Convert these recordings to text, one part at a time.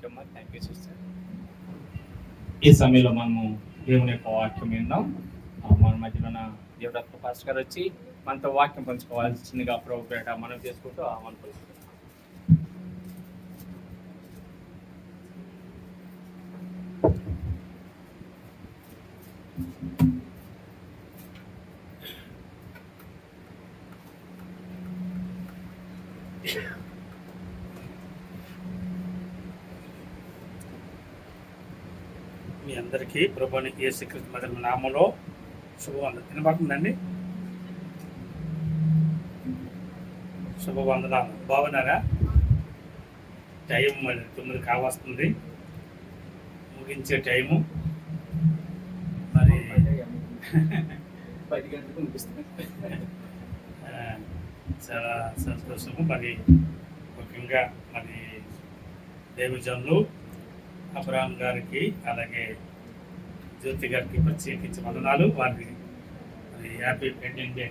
You అమ్మా, thank you sister. ఈ సమయంలో మనము దేవుని యొక్క వాక్యం విన్నాం. మన మధ్యలో దేవుడు పాస్టర్ గారు వచ్చి మనతో వాక్యం పంచుకోవాల్సిందిగా ప్రభు పేట మనం చేసుకుంటూ ఆహ్వానిస్తున్నాం. మీ అందరికీ ప్రభుని యేసుక్రీస్తు మొదటి నామంలో శుభవందనం. వినబడుతుందండి? శుభవందనాలు. బాగున్నారా? టైం 9 కావస్తుంది, ముగించే టైము. మరి 10 గంటలకు ముగిస్తుంది. చాలా సంతోషము. మరి ముఖ్యంగా మరి దేవజనులు అబ్రహాం గారికి అలాగే జ్యోతి గారికి ప్రత్యేకించి వందనాలు. వారిని మరి హ్యాపీ వెడ్డింగ్ డే.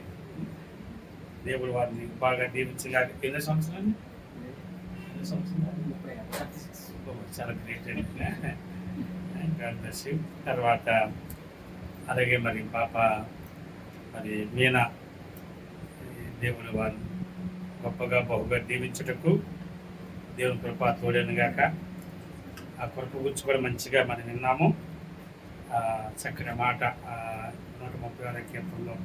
దేవుడు వారిని బాగా దీవించగా. ఎన్ని సంవత్సరాలు? చాలా గ్రేట్ అండి. తర్వాత అలాగే మరి పాప మరి మీనా, దేవుడు వారిని గొప్పగా బహుగా దీవించుటకు దేవుని కృప తోడేను గాక. ఆ కృప గురించి కూడా మంచిగా మనం విన్నాము. చక్కని మాట 136 కీర్తనలో.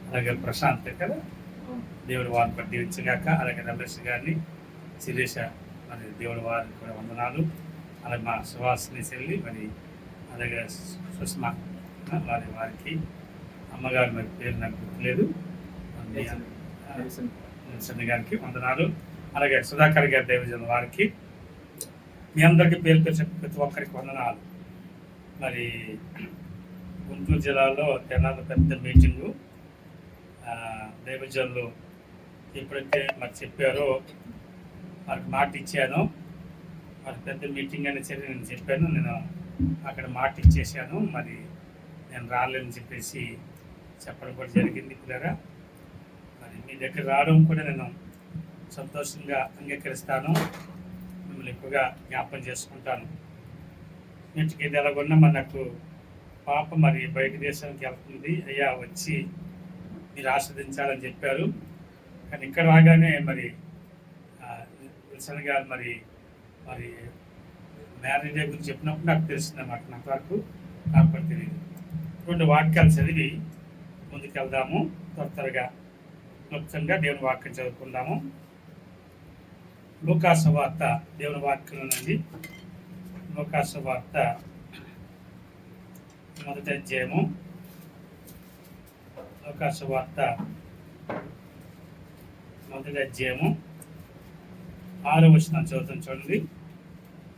అలాగే ప్రశాంత్ కదా, దేవుడు వారిని బట్టి దీవించగాక. అలాగే రమేష్ గారిని, శిరీష మరి దేవుడు వారికి కూడా వందనాలు. అలాగే మా సువాసిని చెల్లి మరి అలాగే సుష్మా వారికి అమ్మగారు మరి పేరు నాకు గుర్తులేదు, నిల్సన్ గారికి వందనాలు. అలాగే సుధాకర్ గారి దేవజన వారికి, మీ అందరికీ పేరు ప్రతి ఒక్కరికి వందనాలు. మరి గుంటూరు జిల్లాలో తెనాలి పెద్ద మీటింగు. దైవజనులు ఎప్పుడైతే మరి చెప్పారో వారికి మాట ఇచ్చాను. మరి పెద్ద మీటింగ్ అని చెప్పి నేను చెప్పాను. నేను అక్కడ మాట ఇచ్చేసాను. మరి నేను రాలేని చెప్పేసి చెప్పడం కూడా జరిగింది. పిల్లరా, మరి మీ దగ్గర రావడం కూడా నేను సంతోషంగా అంగీకరిస్తాను. మిమ్మల్ని ఎక్కువగా జ్ఞాపకం చేసుకుంటాను. ఇంటికి ఇది ఎలాగొన్నా మరి నాకు పాప మరి బయట దేశానికి వెళ్తుంది, అయ్యా వచ్చి మీరు ఆస్వాదించాలని చెప్పారు. కానీ ఇక్కడ రాగానే మరి విల్సన్ గారు మరి మరి మ్యారేజ్ డే గురించి చెప్పినప్పుడు నాకు తెలిసింది అన్నమాట. నాకు వరకు నాకు తెలియదు. 2 వాక్యాలు చదివి ముందుకెళ్దాము. త్వరగా క్లుప్తంగా దేవుని వాక్యం చదువుకుందాము. లూకాసు వార్త దేవుని వాక్యం నుండి. లూకాసు వార్త 1వ అధ్యాయము. లూకాసు వార్త 1వ అధ్యాయము 6వ వచనం చదువుతాం చూడండి.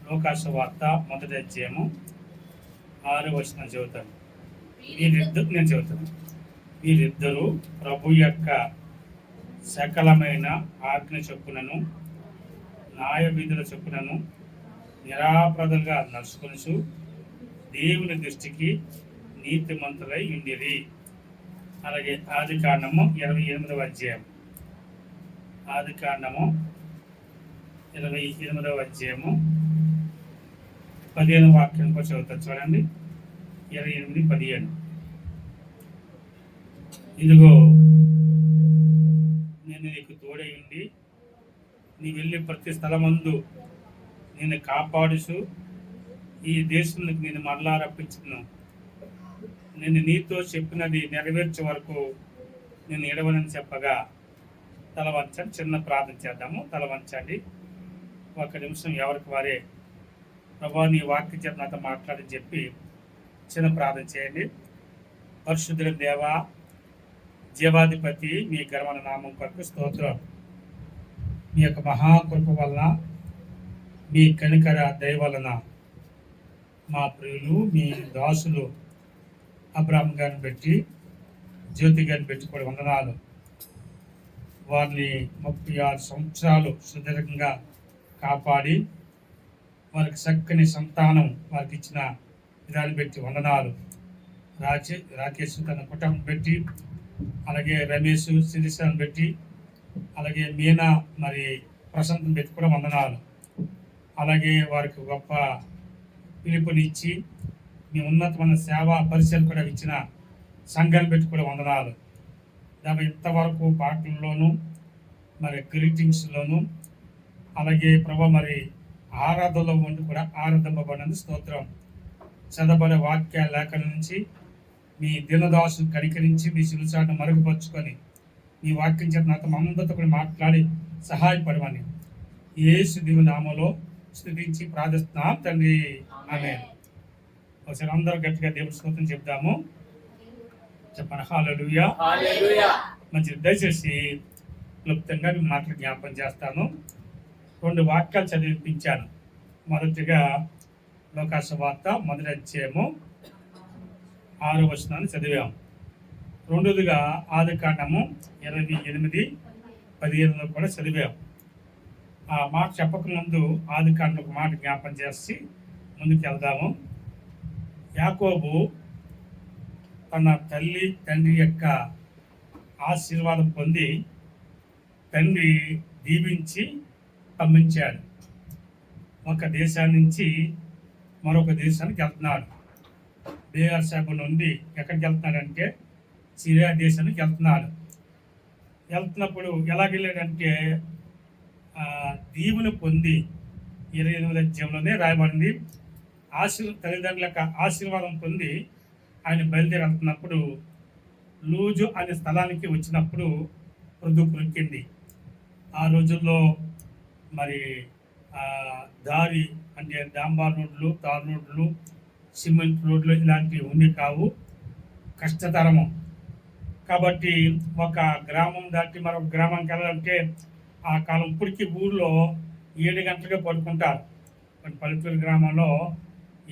లూకాసు వార్త 1వ అధ్యాయము 6వ వచనం చదువుతాను. నేను చదువుతాను. వీరిద్దరూ ప్రభు యొక్క సకలమైన ఆజ్ఞ చొప్పునను న్యాయ విధుల చొప్పునను నిరాపరాధులుగా నడుచుకొనుచు దేవుని దృష్టికి నీతిమంతులై ఉండిరి. అలాగే ఆదికాండము 28వ అధ్యాయం. ఆదికాండము 28వ అధ్యాయము 15వ వాక్యం కూడా చదువుతారు చూడండి. 28:15. ఇదిగో నేను నీకు తోడై ఉండి నీ వెళ్ళి ప్రతి స్థలమందు నేను కాపాడుచు ఈ దేశానికి నేను మరలా రప్పించుకున్నాను. నేను నీతో చెప్పినది నెరవేర్చే వరకు నేను ఎడవనని చెప్పగా తల వంచండి. చిన్న ప్రార్థన చేద్దాము. తల వంచండి. 1 నిమిషం ఎవరికి వారే ప్రభా నీ వాక్య చేత నాతో మాట్లాడని చెప్పి చిన్న ప్రార్థన చేయండి. పరిశుద్ధుల దేవా, జీవాధిపతి, మీ ఘనమైన నామం కొరకు స్తోత్రం. మీ యొక్క మహాకృప వలన, మీ కనికర దయ వలన మా ప్రియులు మీ దాసులు అబ్రహాం గారిని పెట్టి జ్యోతి గారిని పెట్టి కూడా వందనాలు. వారిని 36 సంవత్సరాలు సుదీర్ఘంగా కాపాడి వారికి చక్కని సంతానం వారికి ఇచ్చిన విధాన్ని పెట్టి వందనాలు. రాకేష్ తన కుటుంబం పెట్టి, అలాగే రమేష్ శిరీషను పెట్టి, అలాగే మీనా మరి ప్రశాంతం పెట్టి కూడా వందనాలు. అలాగే వారికి గొప్ప పిలుపునిచ్చి మీ ఉన్నతమైన సేవా పరిచయం కూడా ఇచ్చిన సంఘాన్ని పెట్టి కూడా వందనాలు. దాని ఇంతవరకు పాటల్లోనూ మరి గ్రీటింగ్స్లోనూ అలాగే ప్రభు మరి ఆరాధనలో ఉండి కూడా ఆరాధింపబడినందు స్తోత్రం. చదవబడే వాక్య లేఖన నుంచి మీ దినదాసు కనికరించి మీ శిలుచాటను మరుగుపరుచుకొని మీ వాక్యం చేత నాతో అందరితో కూడా మాట్లాడి సహాయపడమని యేసు దివ్య నామములో స్తుతించి ప్రార్థిస్తున్నాం తండ్రి, ఆమేన్. ఒకసారి అందరూ గట్టిగా దేవుడి స్తోత్రం చెప్దాము. చెప్పండి హల్లెలూయా. మంచిది. దయచేసి క్లుప్తంగా మీ మాటలు జ్ఞాపకం చేస్తాను. 2 వాక్యాలు చదివించాను. మొదటిగా లోకాసు వార్త 1వ అధ్యాయము 6వ వచనాన్ని చదివాం. రెండోదిగా ఆదికాండము 28:15 కూడా చదివాం. ఆ మాట చెప్పకముందు ఆదికాండం ఒక మాట జ్ఞాపకం చేసి ముందుకు వెళ్దాము. యాకోబు తన తల్లి తండ్రి యొక్క ఆశీర్వాదం పొంది తండ్రి దీవించి పంపించాడు. ఒక దేశాన్ని నుంచి మరొక దేశానికి వెళ్తున్నాడు. బేర్షెబా నుండి ఎక్కడికి వెళ్తున్నాడంటే సిరియా దేశానికి వెళ్తున్నప్పుడు ఎలాగెళ్ళాడంటే దీవుని పొంది 28వ అధ్యాయంలోనే రాయబడింది. తల్లిదండ్రుల యొక్క ఆశీర్వాదం పొంది ఆయన బయలుదేరి వెళ్తున్నప్పుడు లూజు అనే స్థలానికి వచ్చినప్పుడు పొద్దు కురికింది. ఆ రోజుల్లో మరి దారి అంటే డాంబార్ రోడ్లు, తార్ రోడ్లు, సిమెంట్ రోడ్లు ఇలాంటివి ఉండి కావు, కష్టతరము. కాబట్టి ఒక గ్రామం దాటి మరొక గ్రామానికి వెళ్ళాలంటే ఆ కాలం ఇప్పటికీ ఊళ్ళో 7 గంటలుగా పడుకుంటారు. పల్లెటూరు గ్రామంలో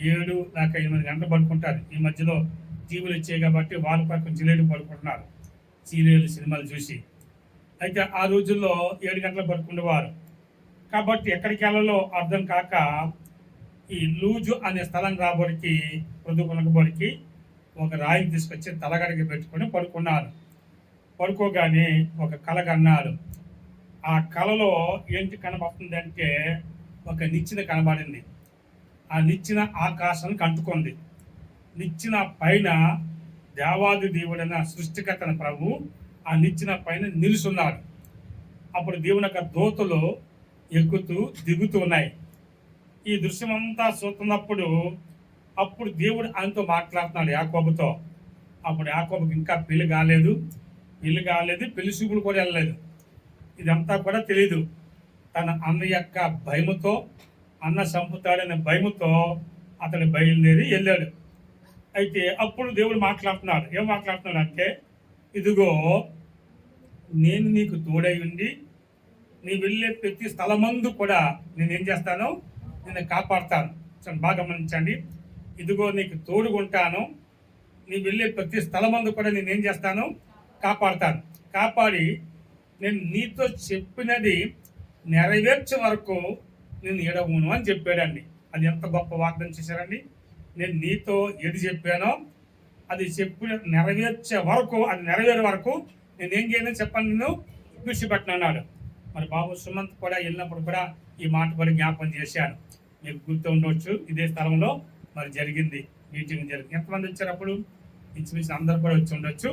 7 లేక 8 గంటలు పడుకుంటారు. ఈ మధ్యలో టీవీలు వచ్చాయి కాబట్టి వాళ్ళు కొంచెం లేటు పడుకుంటున్నారు సీరియల్ సినిమాలు చూసి. అయితే ఆ రోజుల్లో 7 గంటలు పడుకునేవారు. కాబట్టి ఎక్కడికి వెళ్ళాలో అర్థం కాక ఈ లూజు అనే స్థలం రాబడికి పొద్దుకొనకబడికి ఒక రాయిని తీసుకొచ్చి తలగడికి పెట్టుకొని పడుకున్నారు. పడుకోగానే ఒక కల కన్నాడు. ఆ కలలో ఏంటి కనబడుతుందంటే ఒక నిచ్చెన కనబడింది. ఆ నిచ్చెన ఆకాశానికి అంటుకుంది. నిచ్చెన పైన దేవాది దేవుడైన సృష్టికర్తన ప్రభు ఆ నిచ్చెన పైన నిలుచున్నాడు. అప్పుడు దేవుని యొక్క దూతలు ఎక్కుతూ దిగుతూ ఉన్నాయి. ఈ దృశ్యం అంతా చూస్తున్నప్పుడు అప్పుడు దేవుడు ఆయనతో మాట్లాడుతున్నాడు యాకోబుతో. అప్పుడు యాకోబుకి ఇంకా పెళ్లి కాలేదు, పెళ్లి చూపులు కూడా వెళ్ళలేదు. ఇదంతా కూడా తెలీదు. తన అన్న యొక్క భయముతో, అన్న చంపుతాడనే భయముతో అతడు బయలుదేరి వెళ్ళాడు. అయితే అప్పుడు దేవుడు మాట్లాడుతున్నాడు. ఏం మాట్లాడుతున్నాడు అంటే, ఇదిగో నేను నీకు తోడై ఉండి నీ వెళ్ళే ప్రతి స్థలమందు కూడా నేనేం చేస్తాను, నిన్ను కాపాడుతాను. బాగా గమనించండి. ఇదిగో నీకు తోడుకుంటాను, నీ వెళ్ళే ప్రతి స్థలమందు కూడా నేనేం చేస్తాను, కాపాడుతాను. కాపాడి నేను నీతో చెప్పినది నెరవేర్చే వరకు నేను ఎడవును అని చెప్పాడండి. అది ఎంత గొప్ప వాగ్దానం చేశారండి. నేను నీతో ఏది చెప్పానో అది చెప్పిన నెరవేర్చే వరకు, అది నెరవేరే వరకు నేనేం చేయను చెప్పండి, నేను విడిచిపెట్టనన్నాడు. మరి బాబు సుమంత్ కూడా వెళ్ళినప్పుడు కూడా ఈ మాట కూడా జ్ఞాపకం చేశాను. మీకు గుర్తు ఉండవచ్చు. ఇదే స్థలంలో మరి జరిగింది, మీటింగ్ జరిగింది. ఎంతమంది వచ్చారు అప్పుడు? ఇంచుమించు అందరు కూడా వచ్చి ఉండొచ్చు.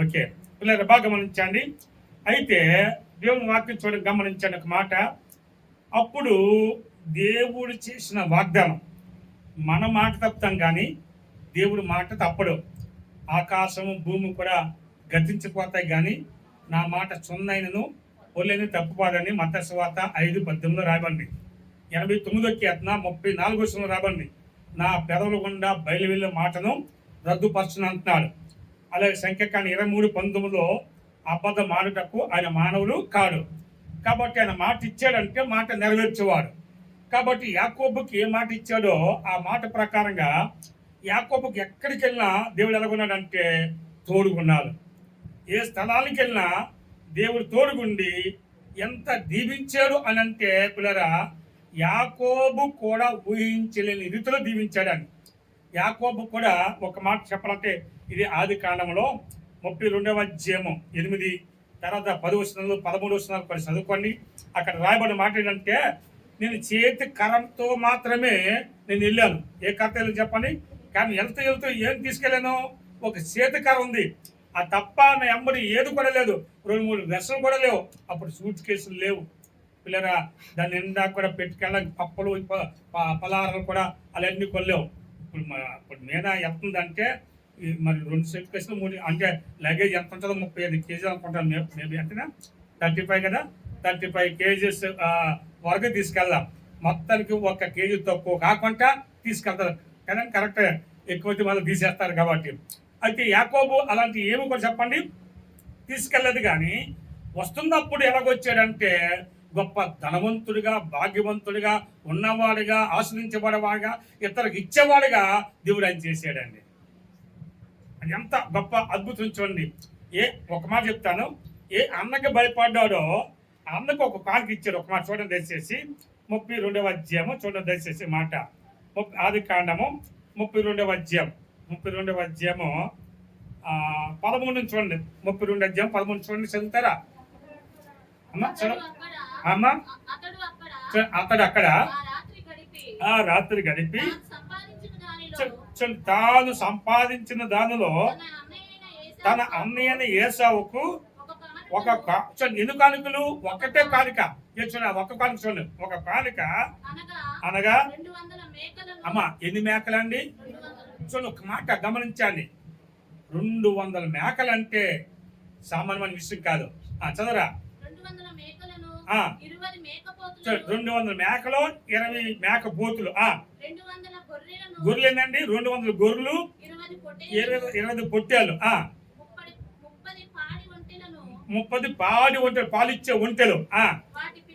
ఓకే పిల్లలు బాగా గమనించండి. అయితే దేవుని వాక్యం చూడ గమనించండి ఒక మాట. అప్పుడు దేవుడు చేసిన వాగ్దానం, మన మాట తప్పుతాం కానీ దేవుడు మాట తప్పడు. ఆకాశము భూమి కూడా గతించిపోతాయి కానీ నా మాట సున్నైనను ఒళ్ళని తప్పుపాదని మత్తయి సువార్త 5:18 రాబండి. 89వ కీర్తన 34వ వచనంలో రాబండి. నా పెదవుల గుండా బయలు వెళ్ళే మాటను రద్దుపరచును అంటున్నాడు. అలాగే సంఖ్యాకాండం 23:19లో అబద్ధం ఆడుటకు ఆయన మానవుడు కాడు. కాబట్టి ఆయన మాట ఇచ్చాడంటే మాట నెరవేర్చేవాడు. కాబట్టి యాకోబుకి ఏ మాట ఇచ్చాడో ఆ మాట ప్రకారంగా యాకోబుకి ఎక్కడికి వెళ్ళినా దేవుడు ఎలాగున్నాడంటే తోడుకున్నాడు. ఏ స్థలానికి వెళ్ళినా దేవుడు తోడుగుండి ఎంత దీవించాడు అని అంటే పిల్లరా, యాకోబు కూడా ఊహించలేని రీతిలో దీవించాడని. యాకోబు కూడా ఒక మాట చెప్పాలంటే ఇది ఆదికాండంలో 32వ అధ్యాయము 8 తర్వాత 10 వచనాలు 13 వచనాలు కూడా చదువుకోండి. అక్కడ రాయబడిన మాట ఏంటంటే, నేను చేతి కరంతో మాత్రమే నేను వెళ్ళాను. ఏ కర్ర వెళ్ళి చెప్పండి. కానీ వెళ్తూ ఏం తీసుకెళ్ళాను? ఒక చేతి కర్ర ఉంది. ఆ తప్ప నా ఎమ్మడి ఏది కూడా లేదు. 2-3 డ్రెస్సులు కూడా లేవు. అప్పుడు సూట్ కేసులు లేవు పిల్లరా. దాని నిండా కూడా పెట్టుకెళ్ళడానికి పప్పులు పలారాలు కూడా అలాంటివి కొనలేవు. ఇప్పుడు మీనా వెళ్తుందంటే మరి 2 సూట్ కేసులు 3 అంటే లగేజ్ ఎంత ఉంటుందో 35 కేజీలు అనుకుంటాను. మేబీ అంతేనా? 35 కదా, 35 కేజీస్ వరకు తీసుకెళ్దాం. మొత్తానికి 1 కేజీ తక్కువ కాకుండా తీసుకెళ్తారు కదా. కరెక్ట్, ఎక్కువైతే మళ్ళీ తీసేస్తారు కాబట్టి. అయితే యాకోబు అలాంటి ఏమి కూడా చెప్పండి తీసుకెళ్ళదు. కానీ వస్తున్నప్పుడు ఎలాగొచ్చాడంటే గొప్ప ధనవంతుడిగా, భాగ్యవంతుడిగా, ఉన్నవాడిగా, ఆశ్రయించబడేవాడిగా, ఇతరులకు ఇచ్చేవాడిగా దేవుడు ఆయన చేశాడండి. అది ఎంత గొప్ప అద్భుతం చూడండి. ఒక మాట చెప్తాను. ఏ అన్నకి భయపడ్డాడో అన్నకు ఒక కానుక ఇచ్చాడు. ఒక మాట చూడండి దయచేసి. 32వ అధ్యాయము చూడండి దయచేసి మాట. ఆదికాండము 32వ అధ్యాయం 13 నుంచి చూడండి. 32 అధ్యాయం 13 చూడండి. చదువుతారా అమ్మా? అమ్మా అతడు అక్కడ ఆ రాత్రి గడిపి తాను సంపాదించిన దానిలో తన అన్నయ్యని ఏసావుకు ఎన్ని కానుకలు? ఒకటే కానుక. చూడండి, ఒక కానుక చూడండి. ఒక కానుక అనగా అమ్మా ఎన్ని మేకలండి? చూడండి, ఒక మాట గమనించండి. 200 మేకలు అంటే సామాన్యమైన విషయం కాదు. చదవరా. 200 మేకలు, 20 మేకపోతులు, 200 గొర్రెలు, 20 పొట్టేలు, 30 పాడి ఒంటెలు, పాలిచ్చే ఒంటెలు,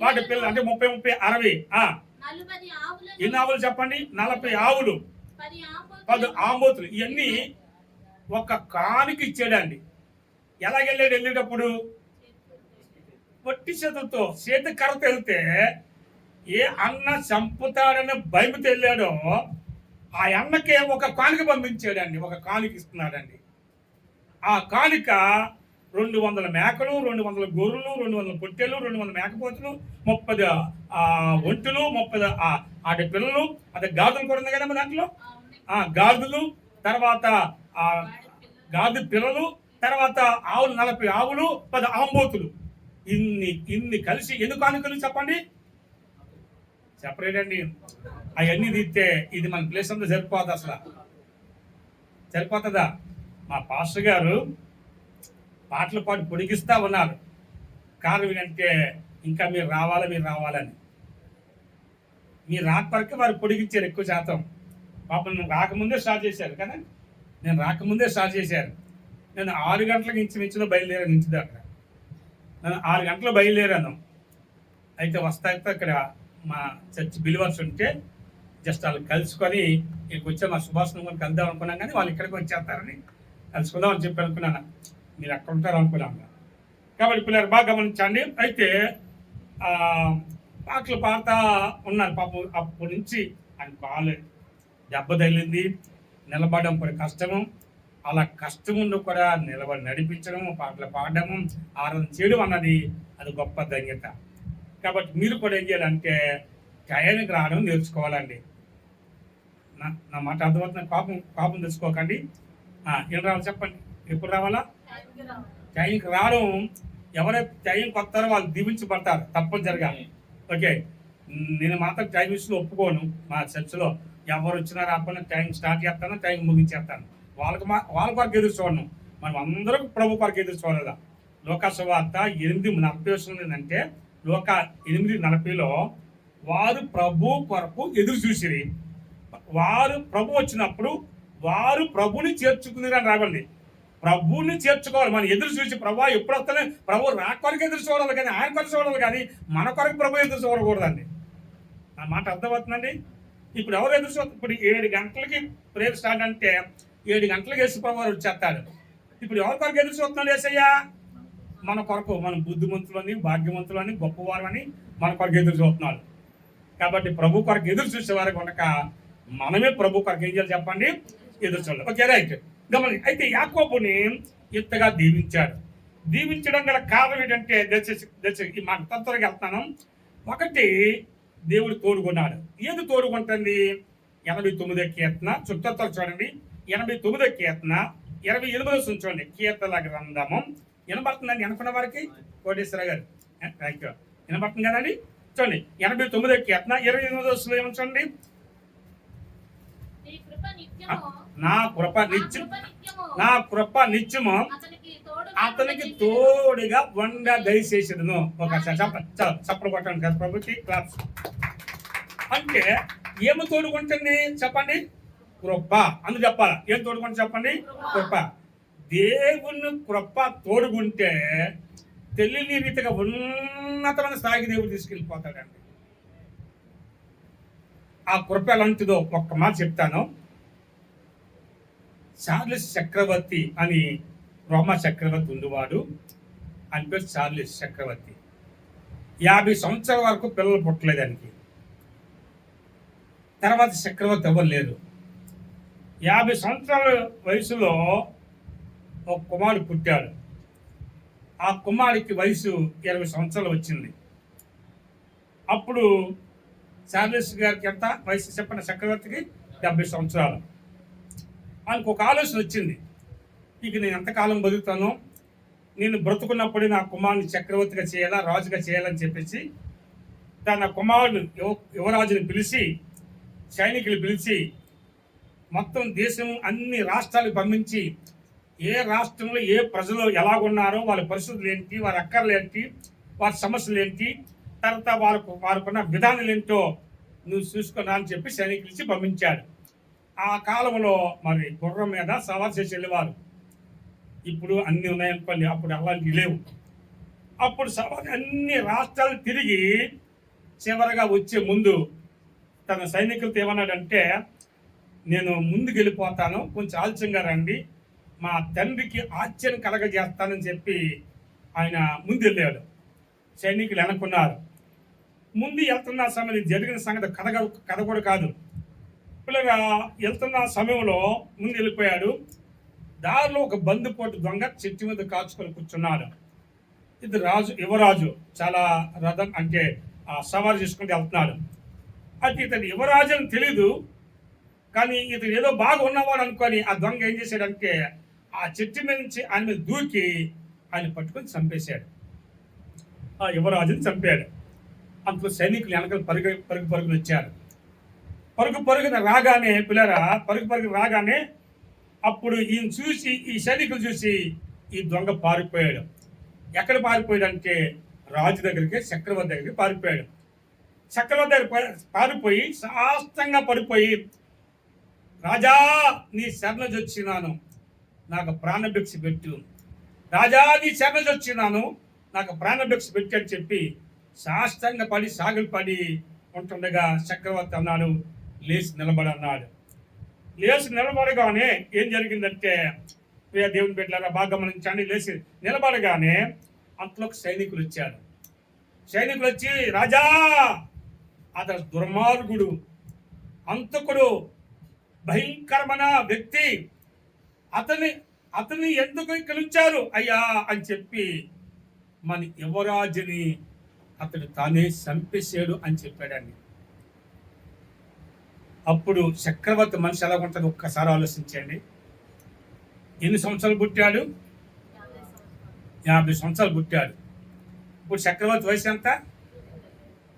వాటి పిల్లలు అంటే 30, 60. ఎన్ని ఆవులు చెప్పండి? 40 ఆవులు, 10 ఆంబోతులు. ఇవన్నీ ఒక కానుక ఇచ్చాడండి. ఎలాగెళ్ళాడు? వెళ్ళేటప్పుడు పొట్టి చేతులతో, చేతి కర్రతో వెళ్తే ఏ అన్న చంపుతాడని భయముతో వెళ్ళాడో ఆ అన్నకే ఒక కానుక పంపించాడండి. ఒక కానుక ఇస్తున్నాడండి. ఆ కానుక 200 మేకలు, 200 గొర్రెలు, 200 పొట్టెలు, 200 మేకపోతులు, 30 ఒంటెలు, 30 ఆటి పిల్లలు, అదే గాదులు కూడా ఉంది కదమ్మా దాంట్లో. గాదులు, తర్వాత గాదు పిల్లలు, తర్వాత ఆవులు 40 ఆవులు, 10 ఆంబోతులు. ఇన్ని కలిసి ఎన్ని కానుకలు చెప్పండి? సెపరేట్ అండి. అవన్నీ తీస్తే ఇది మన ప్లేస్ అంతా సరిపోతుంది. అసలు సరిపోతుందా? మా పాస్టర్ గారు పాటలు పాడి పొడిగిస్తూ ఉన్నారు. కారణం ఏంటంటే ఇంకా మీరు రావాలని. మీరు రాకపోతే వారు పొడిగించారు ఎక్కువ శాతం. పాపం నేను రాకముందే స్టార్ట్ చేశారు కదా. నేను 6 గంటలకు ఇంచుమించులో బయలుదేరాను. అక్కడ నేను 6 గంటలు బయలుదేరాను. అయితే వస్తాయితే ఇక్కడ మా చర్చ్ బిలివర్స్ ఉంటే జస్ట్ వాళ్ళు కలుసుకొని ఇక్కడికి వచ్చే మా సుభాష్ కూడా కలుద్దాం అనుకున్నాం. కానీ వాళ్ళు ఇక్కడికి వచ్చేస్తారని కలుసుకుందాం అని చెప్పి అనుకున్నాను. మీరు అక్కడ ఉంటారు అనుకున్నాం. కాబట్టి పిల్లలు బాగా గమనించండి. అయితే పాటలు పాడుతూ ఉన్నారు. పాపం అప్పటి నుంచి ఆయన కాలు దెబ్బ తగిలింది. నిలబడడం కూడా కష్టము. అలా కష్టం ఉండి కూడా నిలబడి నడిపించడము, పాటలు పాడడము, ఆరాధన చేయడం అన్నది అది గొప్ప ధన్యత. కాబట్టి మీరు కూడా ఏం చేయాలంటే టయానికి రావడం నేర్చుకోవాలండి. నా మాట అర్థమవుతుంది. పాపం తెచ్చుకోకండి. ఏం రావాలి చెప్పండి? ఎప్పుడు రావాలా? టైంకి రావడం. ఎవరైతే టైంకి వస్తారో వాళ్ళు దీవించబడతారు తప్పనిసరిగా. ఓకే, నేను మాత్రం టైం విషయంలో ఒప్పుకోను. మా చర్చిలో ఎవరు వచ్చినా రాకపోయినా టైం స్టార్ట్ చేస్తాను, టైం ముగించేస్తాను. వాళ్ళ కొరకు ఎదురు చూడను. మనం అందరం ప్రభు కొరకు ఎదురు చూడాలి. లోకాసువార్త 8:40 ఏంటంటే లోక 8:40లో వారు ప్రభు కొరకు ఎదురు చూసిరి. వారు ప్రభు వచ్చినప్పుడు వారు ప్రభుని చేర్చుకుని అని రావాలి. ప్రభుని చేర్చుకోవాలి. మనం ఎదురు చూసి ప్రభు ఎప్పుడు వస్తానే ప్రభు కొరకు ఎదురు చూడాలి, కానీ ఆయన కొరకు చూడాలి, కానీ మన కొరకు ప్రభు ఎదురు చూడకూడదండి. ఆ మాట అర్థమవుతుందండి. ఇప్పుడు ఎవరు ఎదురు చూస్తారు? ఇప్పుడు 7 గంటలకి ప్రేయర్ స్టార్ట్ అంటే 7 గంటలకు యేసు ప్రభు వచ్చేస్తాడు. ఇప్పుడు ఎవరి కొరకు ఎదురు చూస్తున్నాడు యేసయ్య? మన కొరకు. మన బుద్ధిమంతులని, భాగ్యవంతులని, గొప్పవారని మన కొరకు ఎదురు చూస్తున్నాడు. కాబట్టి ప్రభు కొరకు ఎదురు చూసేవారు కనుక మనమే ప్రభు కొరకు ఏం చేయాలి చెప్పండి? ఎదురు చూడాలి. Okay, right. గమని. అయితే యాకోబుని ఇంతగా దీవించాడు. దీవించడం గల కారణం ఏంటంటే దయచేసి ఈ మాట తొందరగా వెళ్తాను. ఒకటి, దేవుడు తోడుకున్నాడు. ఏది తోడుకుంటుంది? 89 కీర్తన చుట్టతో చూడండి. 89 కీర్తన 28 చూడండి. కీర్తన గ్రంథము వినబడుతుందండి అనుకున్న వారికి? కోటేశ్వర గారు థ్యాంక్ యూ. వినబడుతుంది కదండి? చూడండి 89 కీర్తన 28 ఏమో చూడండి. నా కృప నిత్యము అతనికి తోడుగా వండ దయచేసేదను. ఒకసారి చప్పలు కొట్టండి కదా ప్రభుకి క్లాప్స్. అంటే ఏమి తోడుకుంటుంది చెప్పండి? కృప. అందుకు చెప్పాలా ఏం తోడుకుంటే చెప్పండి? కృప. దేవుని కృప తోడుకుంటే తెలియని రీతిగా ఉన్నతమైన స్థాయికి దేవుడు తీసుకెళ్ళిపోతాడండి. ఆ కృప ఎలాంటిదో ఒక్క మాట చెప్తాను. చార్లెస్ చక్రవర్తి అని రోమా చక్రవర్తి ఉండేవాడు. అని పేరు చార్లెస్ చక్రవర్తి. 50 సంవత్సరాల వరకు పిల్లలు పుట్టలేదు దానికి. తర్వాత చక్రవర్తి ఎవరు లేరు. 50 సంవత్సరాల వయసులో ఒక కుమారుడు పుట్టాడు. ఆ కుమారుడికి వయసు 20 సంవత్సరాలు వచ్చింది. అప్పుడు చార్లెస్ గారికి ఎంత వయసు చెప్పండి? చక్రవర్తికి 70 సంవత్సరాలు. ఆయనకు ఒక ఆలోచన వచ్చింది. ఇక నేను ఎంతకాలం బతుకుతాను, నేను బ్రతుకున్నప్పుడే నా కుమారుని చక్రవర్తిగా చేయాలా, రాజుగా చేయాలని చెప్పేసి తన కుమారుడు యువరాజుని పిలిచి, సైనికులు పిలిచి, మొత్తం దేశం అన్ని రాష్ట్రాలకు పంపించి ఏ రాష్ట్రంలో ఏ ప్రజలు ఎలాగున్నారో, వాళ్ళ పరిస్థితులు ఏంటి, వారి అక్కర్లు ఏంటి, వారి సమస్యలు ఏంటి, తర్వాత వారికున్న విధానాలు ఏంటో నువ్వు చూసుకున్నా అని చెప్పి సైనికులు ఇచ్చి పంపించాడు. ఆ కాలంలో మరి గుర్రం మీద సవారు చేసి వెళ్ళేవారు. ఇప్పుడు అన్నీ ఉన్నాయనుకోండి, అప్పుడు అలాంటివి లేవు. అప్పుడు సవారు అన్ని రాష్ట్రాలు తిరిగి చివరగా వచ్చే ముందు తన సైనికులతో ఏమన్నాడంటే, నేను ముందుకు వెళ్ళిపోతాను, కొంచెం ఆలస్యంగా రండి, మా తండ్రికి ఆశ్చర్యం కలగజేస్తానని చెప్పి ఆయన ముందు వెళ్ళాడు. సైనికులు వెనక్కున్నారు. ముందు వెళ్తున్న సమయం జరిగిన సంగతి కథ కూడా కాదు. పిల్లగా వెళ్తున్న సమయంలో ముందు వెళ్ళిపోయాడు. దారిలో ఒక బందుపోటు దొంగ చెట్టు మీద కాచుకొని కూర్చున్నాడు. ఇది యువరాజు చాలా రథం అంటే సవారు చేసుకుంటూ వెళ్తున్నాడు. అయితే ఇతను యువరాజు అని తెలీదు, కానీ ఇతను ఏదో బాగా ఉన్నవాడు అనుకొని ఆ దొంగ ఏం చేశాడంటే ఆ చెట్టు మీద నుంచి ఆయన మీద దూకి ఆయన పట్టుకొని చంపేశాడు. ఆ యువరాజుని చంపాడు. అంతలో సైనికులు వెనకలు పరుగులు వచ్చారు. పరుగున రాగానే పిల్లరా పరుగు రాగానే అప్పుడు ఈయన చూసి, ఈ సైనికులు చూసి ఈ దొంగ పారిపోయాడు. ఎక్కడ పారిపోయాడంటే రాజు దగ్గరికి, చక్రవర్తి దగ్గరికి పారిపోయాడు. చక్రవర్తి దగ్గర పారిపోయి శాస్త్రంగా పడిపోయి, రాజా నీ శరణు వచ్చినాను, నాకు ప్రాణభిక్ష పెట్టు, రాజా నీ శరణు వచ్చినాను, నాకు ప్రాణభిక్ష పెట్టు అని చెప్పి శాస్త్రంగా పడి సాగులు పడి ఉంటుండగా చక్రవర్తి అన్నాడు, లేచి నిలబడన్నాడు. లేచి నిలబడగానే ఏం జరిగిందంటే, దేవుని బిడ్డలారా బాగా గమనించండి, లేచి నిలబడగానే అంతలోకి సైనికులు వచ్చారు. సైనికులు వచ్చి, రాజా అతను దుర్మార్గుడు, అంతకుడు, భయంకరమైన వ్యక్తి, అతన్ని ఎందుకు ఇక్కడ ఉంచారు అయ్యా అని చెప్పి మన యువరాజుని అతడు తానే చంపేశాడు అని చెప్పాడండి. అప్పుడు చక్రవర్తి మనిషి ఎలా ఉంటుంది ఒక్కసారి ఆలోచించండి. ఎన్ని సంవత్సరాలు పుట్టాడు? 50 సంవత్సరాలు పుట్టాడు. ఇప్పుడు చక్రవర్తి వయసు ఎంత?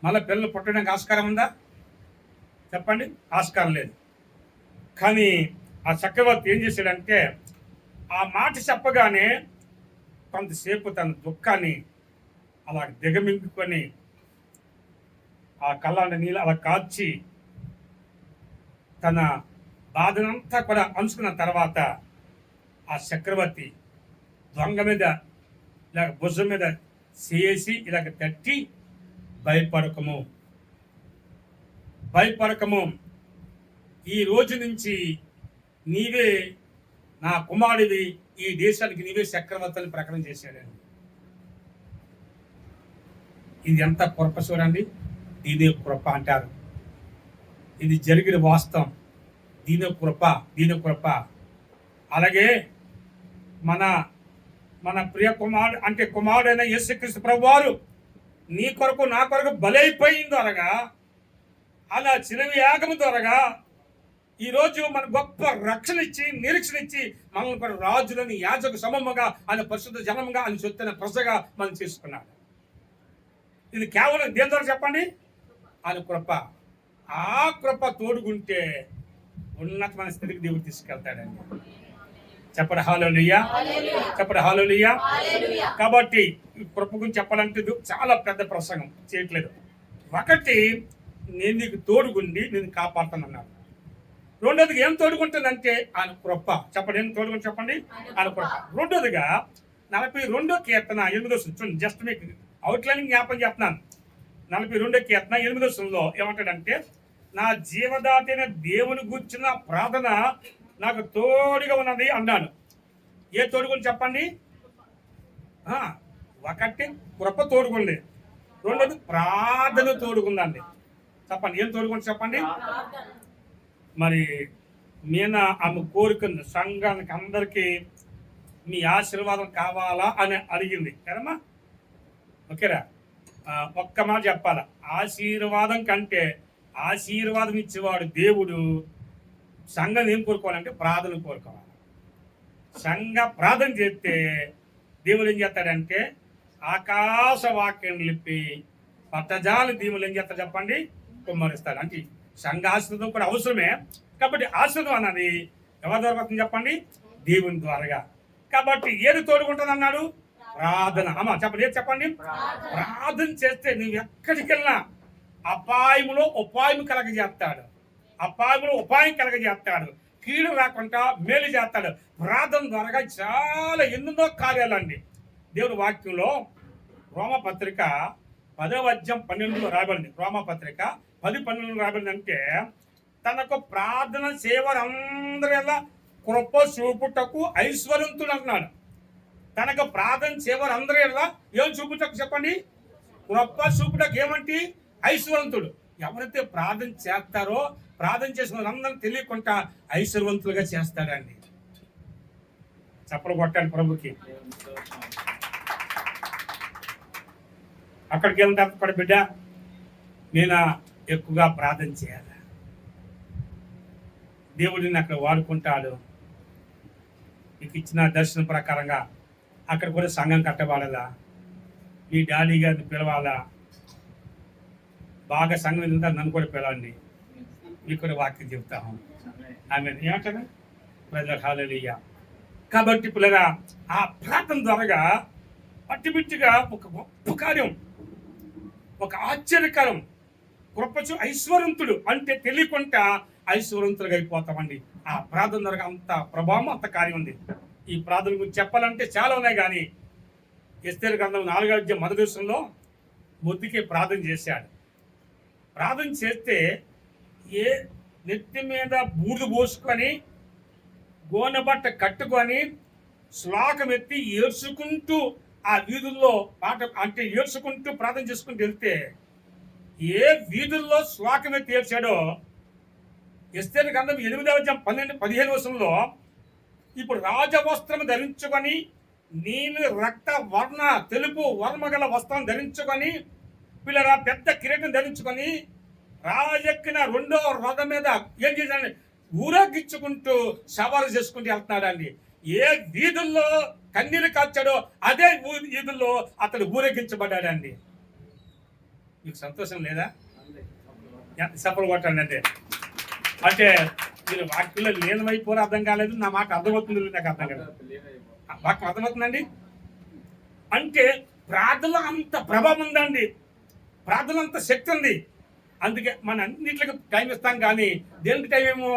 మళ్ళీ పిల్లలు పుట్టడానికి ఆస్కారం ఉందా చెప్పండి? ఆస్కారం లేదు. కానీ ఆ చక్రవర్తి ఏం చేశాడంటే, ఆ మాట చెప్పగానే కొంతసేపు తన దుఃఖాన్ని అలా దిగమింగుకొని ఆ కళ్ళ నీళ్ళు అలా కాచి తన బాధనంతా కూడా పంచుకున్న తర్వాత ఆ చక్రవర్తి దొంగ మీద ఇలాగ భుజం మీద చేసి ఇలాగ తట్టి, భయపడకము, ఈ రోజు నుంచి నీవే నా కుమారుడివి, ఈ దేశానికి నీవే చక్రవర్తిని ప్రకటన చేశాడండి. ఇది ఎంత కృప చూడండి. దీనే కృప అంటారు. ఇది జరిగిన వాస్తవం. దీనే కృప. అలాగే మన ప్రియ కుమారుడు అంటే కుమారుడైన యేసుక్రీస్తు ప్రభువారు నీ కొరకు నా కొరకు బలైపోయింది అనగా అలా చిరవి యాగము ద్వారా ఈరోజు మన గొప్ప రక్షణ ఇచ్చి నిరీక్షణ ఇచ్చి మనల్ని కూడా రాజులని యాజక సమూహంగా ఆయన పరిశుద్ధ జనముగా ఆయన సొత్తైన ప్రజగా మనం చేసుకున్నాడు. ఇది కేవలం దేని ద్వారా చెప్పండి? ఆయన కృప. ఆ కృప తోడుకుంటే ఉన్నతమైన స్థితికి దేవుడు తీసుకెళ్తాడండి. చెప్పండి హల్లెలూయా, చెప్పండి హల్లెలూయా. కాబట్టి ఈ కృప గురించి చెప్పాలంటే ఇది చాలా పెద్ద ప్రసంగం చేయట్లేదు. ఒకటి, నేను నీకు తోడుగుండి నేను కాపాడుతానన్నాడు. రెండోదిగా ఏం తోడుకుంటుందంటే ఆయన కృప. చెప్పండి, ఏం తోడుకుంటు చెప్పండి? ఆయన కృప. రెండోదిగా 42వ కీర్తన 8వ చూడండి, జస్ట్ మీకు అవుట్లైనింగ్ జ్ఞాపకం చెప్తున్నాను. 42వ కీర్తన 8వ వచనంలో ఏమంటాడంటే, నా జీవదాతైన దేవుని గూర్చిన ప్రార్థన నాకు తోడుగా ఉన్నది అన్నాడు. ఏ తోడుగుని చెప్పండి? ఒకటి కృప తోడుగుంది, రెండోది ప్రార్థన తోడుగుందండి. చెప్పండి, ఏం తోడుగుంది చెప్పండి? మరి మీనా ఆమె కోరిక సంఘానికి అందరికీ మీ ఆశీర్వాదం కావాలా అని అడిగింది కదమ్మా. ఓకేరా, ఒక్క మాట చెప్పాలా, ఆశీర్వాదం కంటే ఆశీర్వాదం ఇచ్చేవాడు దేవుడు. సంఘం ఏం కోరుకోవాలంటే ప్రార్థన కోరుకోవాలి. సంఘ ప్రార్థన చేస్తే దేవుడు ఏం చేస్తాడంటే ఆకాశ వాక్యం లిప్పి పట్టజాల దీవులు ఏం చేస్తాడు చెప్పండి? కుమ్మరిస్తాడు. అంటే సంఘ ఆశీర్వాదం కూడా అవసరమే. కాబట్టి ఆశీర్వాదం అన్నది ఎవరి ద్వారా వస్తుంది చెప్పండి? దేవుని ద్వారాగా. కాబట్టి ఏది తోడుకుంటుంది అన్నాడు? ప్రార్థన. అమ్మా చెప్పండి, ఏది చెప్పండి? ప్రార్థన చేస్తే నువ్వు ఎక్కడికి వెళ్ళినా అపాయములో ఉపాయం కలగజేస్తాడు. అపాయములో ఉపాయం కలగజేస్తాడు. కీడు రాకుండా మేలు చేస్తాడు. ప్రార్థన ద్వారా చాలా ఎన్నో కార్యాలండి. దేవుని వాక్యంలో రోమపత్రిక 10వ అధ్యాయం 12లో రాయబడింది. రోమపత్రిక 10:12 రాయబడింది. అంటే తనకు ప్రార్థన సేవరందరిలా కృప చూపుటకు ఐశ్వర్యంతుడు అంటున్నాడు. తనకు ప్రార్థన సేవరందరిలా ఏం చూపుటకు చెప్పండి? కృప చూపుటకు. ఏమంటే ఐశ్వర్యంతుడు. ఎవరైతే ప్రార్థన చేస్తారో ప్రార్థన చేసిన వాళ్ళందరూ తెలియకుండా ఐశ్వర్యవంతులుగా చేస్తాడండి. చప్పలు కొట్టాడు ప్రభుకి. అక్కడికి వెళ్ళిన తర్వాత కూడా బిడ్డ నేను ఎక్కువగా ప్రార్థన చేయాలి. దేవుడిని అక్కడ వాడుకుంటాడు. మీకు ఇచ్చిన దర్శనం ప్రకారంగా అక్కడ కూడా సంఘం కట్టబడాలా, మీ డాడీ గారిని పిలవాలా, బాగా సంఘం ఉందా నన్ను కూడా పిలవండి, మీకు కూడా వాక్యం చెప్తాము. ఆమె ఏమంటారు? ప్రజల హల్లెలూయా. కాబట్టి పిల్లరా ఆ ప్రార్థన ద్వారా పట్టిపిట్టిగా ఒక గొప్ప కార్యం, ఒక ఆశ్చర్యకరం కృపచు ఐశ్వర్యంతుడు అంటే తెలియకుండా ఐశ్వర్యంతులుగా అయిపోతామండి. ఆ ప్రార్థన ద్వారా అంత ప్రభావం, అంత కార్యం ఉంది. ఈ ప్రార్థన గురించి చెప్పాలంటే చాలా ఉన్నాయి. కానీ ఎస్తేరు గ్రంథం 4వ అధ్యాయం 1వ వచనంలో మొద్దుకే ప్రార్థన చేశాడు. ప్రార్థన చేస్తే ఏ నెత్తి మీద బూడిద పోసుకొని గోనెబట్ట కట్టుకొని శ్లాకం ఎత్తి ఏడ్చుకుంటూ ఆ వీధుల్లో పాట అంటే ఏడ్చుకుంటూ ప్రార్థన చేసుకుంటూ వెళ్తే ఏ వీధుల్లో శ్లాకం ఎత్తి ఏడ్చాడో ఎస్తేరు గ్రంథం 8వ అధ్యాయం 15వ వచనంలో ఇప్పుడు రాజవస్త్రం ధరించుకొని నీలి రక్త వర్ణ తెలుపు వర్మగల వస్త్రం ధరించుకొని పిల్లరా పెద్ద కిరీటం ధరించుకొని రాజెక్కిన 2వ రథం మీద ఏం చేశాడు? ఊరేగించుకుంటూ సవాలు చేసుకుంటూ వెళ్తున్నాడండి. ఏ వీధుల్లో కన్నీరు కాచాడో అదే వీధుల్లో అతడు ఊరేగించబడ్డాడండి. మీకు సంతోషం లేదా? సఫలు కొట్టండి. అంటే మీరు వాక్యంలో లీనమైపోరు, అర్థం కాలేదు. నా మాట అర్థమవుతుంది, నాకు అర్థం కాలేదు. వాక్యం అర్థమవుతుందండి. అంటే ప్రార్థనలో అంత ప్రభావం ఉందండి, ప్రార్థన అంత శక్తి ఉంది. అందుకే మన అన్నింటికి టైం ఇస్తాం. కానీ దేనికి టైం ఏమో?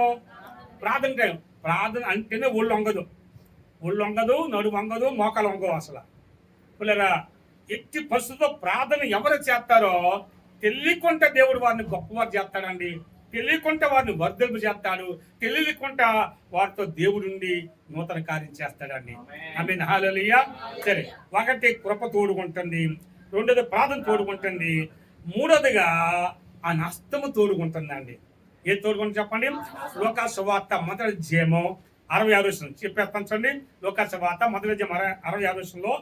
ప్రార్థన టైం. ప్రార్థన అంటేనే ఒళ్ళు వంగదు, నడు వంగదు, మోకాలు వంగవు. అసలు పిల్లరా ఎట్టి పరిస్థితుల్లో ప్రార్థన ఎవరు చేస్తారో తెలియకుండా దేవుడు వారిని గొప్పవారు చేస్తాడండి. తెలియకుండా వారిని వర్ధల్పు చేస్తాడు. తెలియకుండా వారితో దేవుడుండి నూతన కార్యం చేస్తాడండి. ఆమేన్, హల్లెలూయా. సరే, ఒకటి కృప తోడుకుంటుంది, రెండోది ప్రార్థన తోడుకుంటుంది, మూడోదిగా ఆ నష్టము తోడుకుంటుందండి. ఏది తోడుకుంటుంది చెప్పండి? లోకా సువార్త 1వ అధ్యాయము 66వ వచనం చెప్పేస్తాను చూడండి. లోకా సువార్త 1వ అధ్యాయం 66వ వచనంలో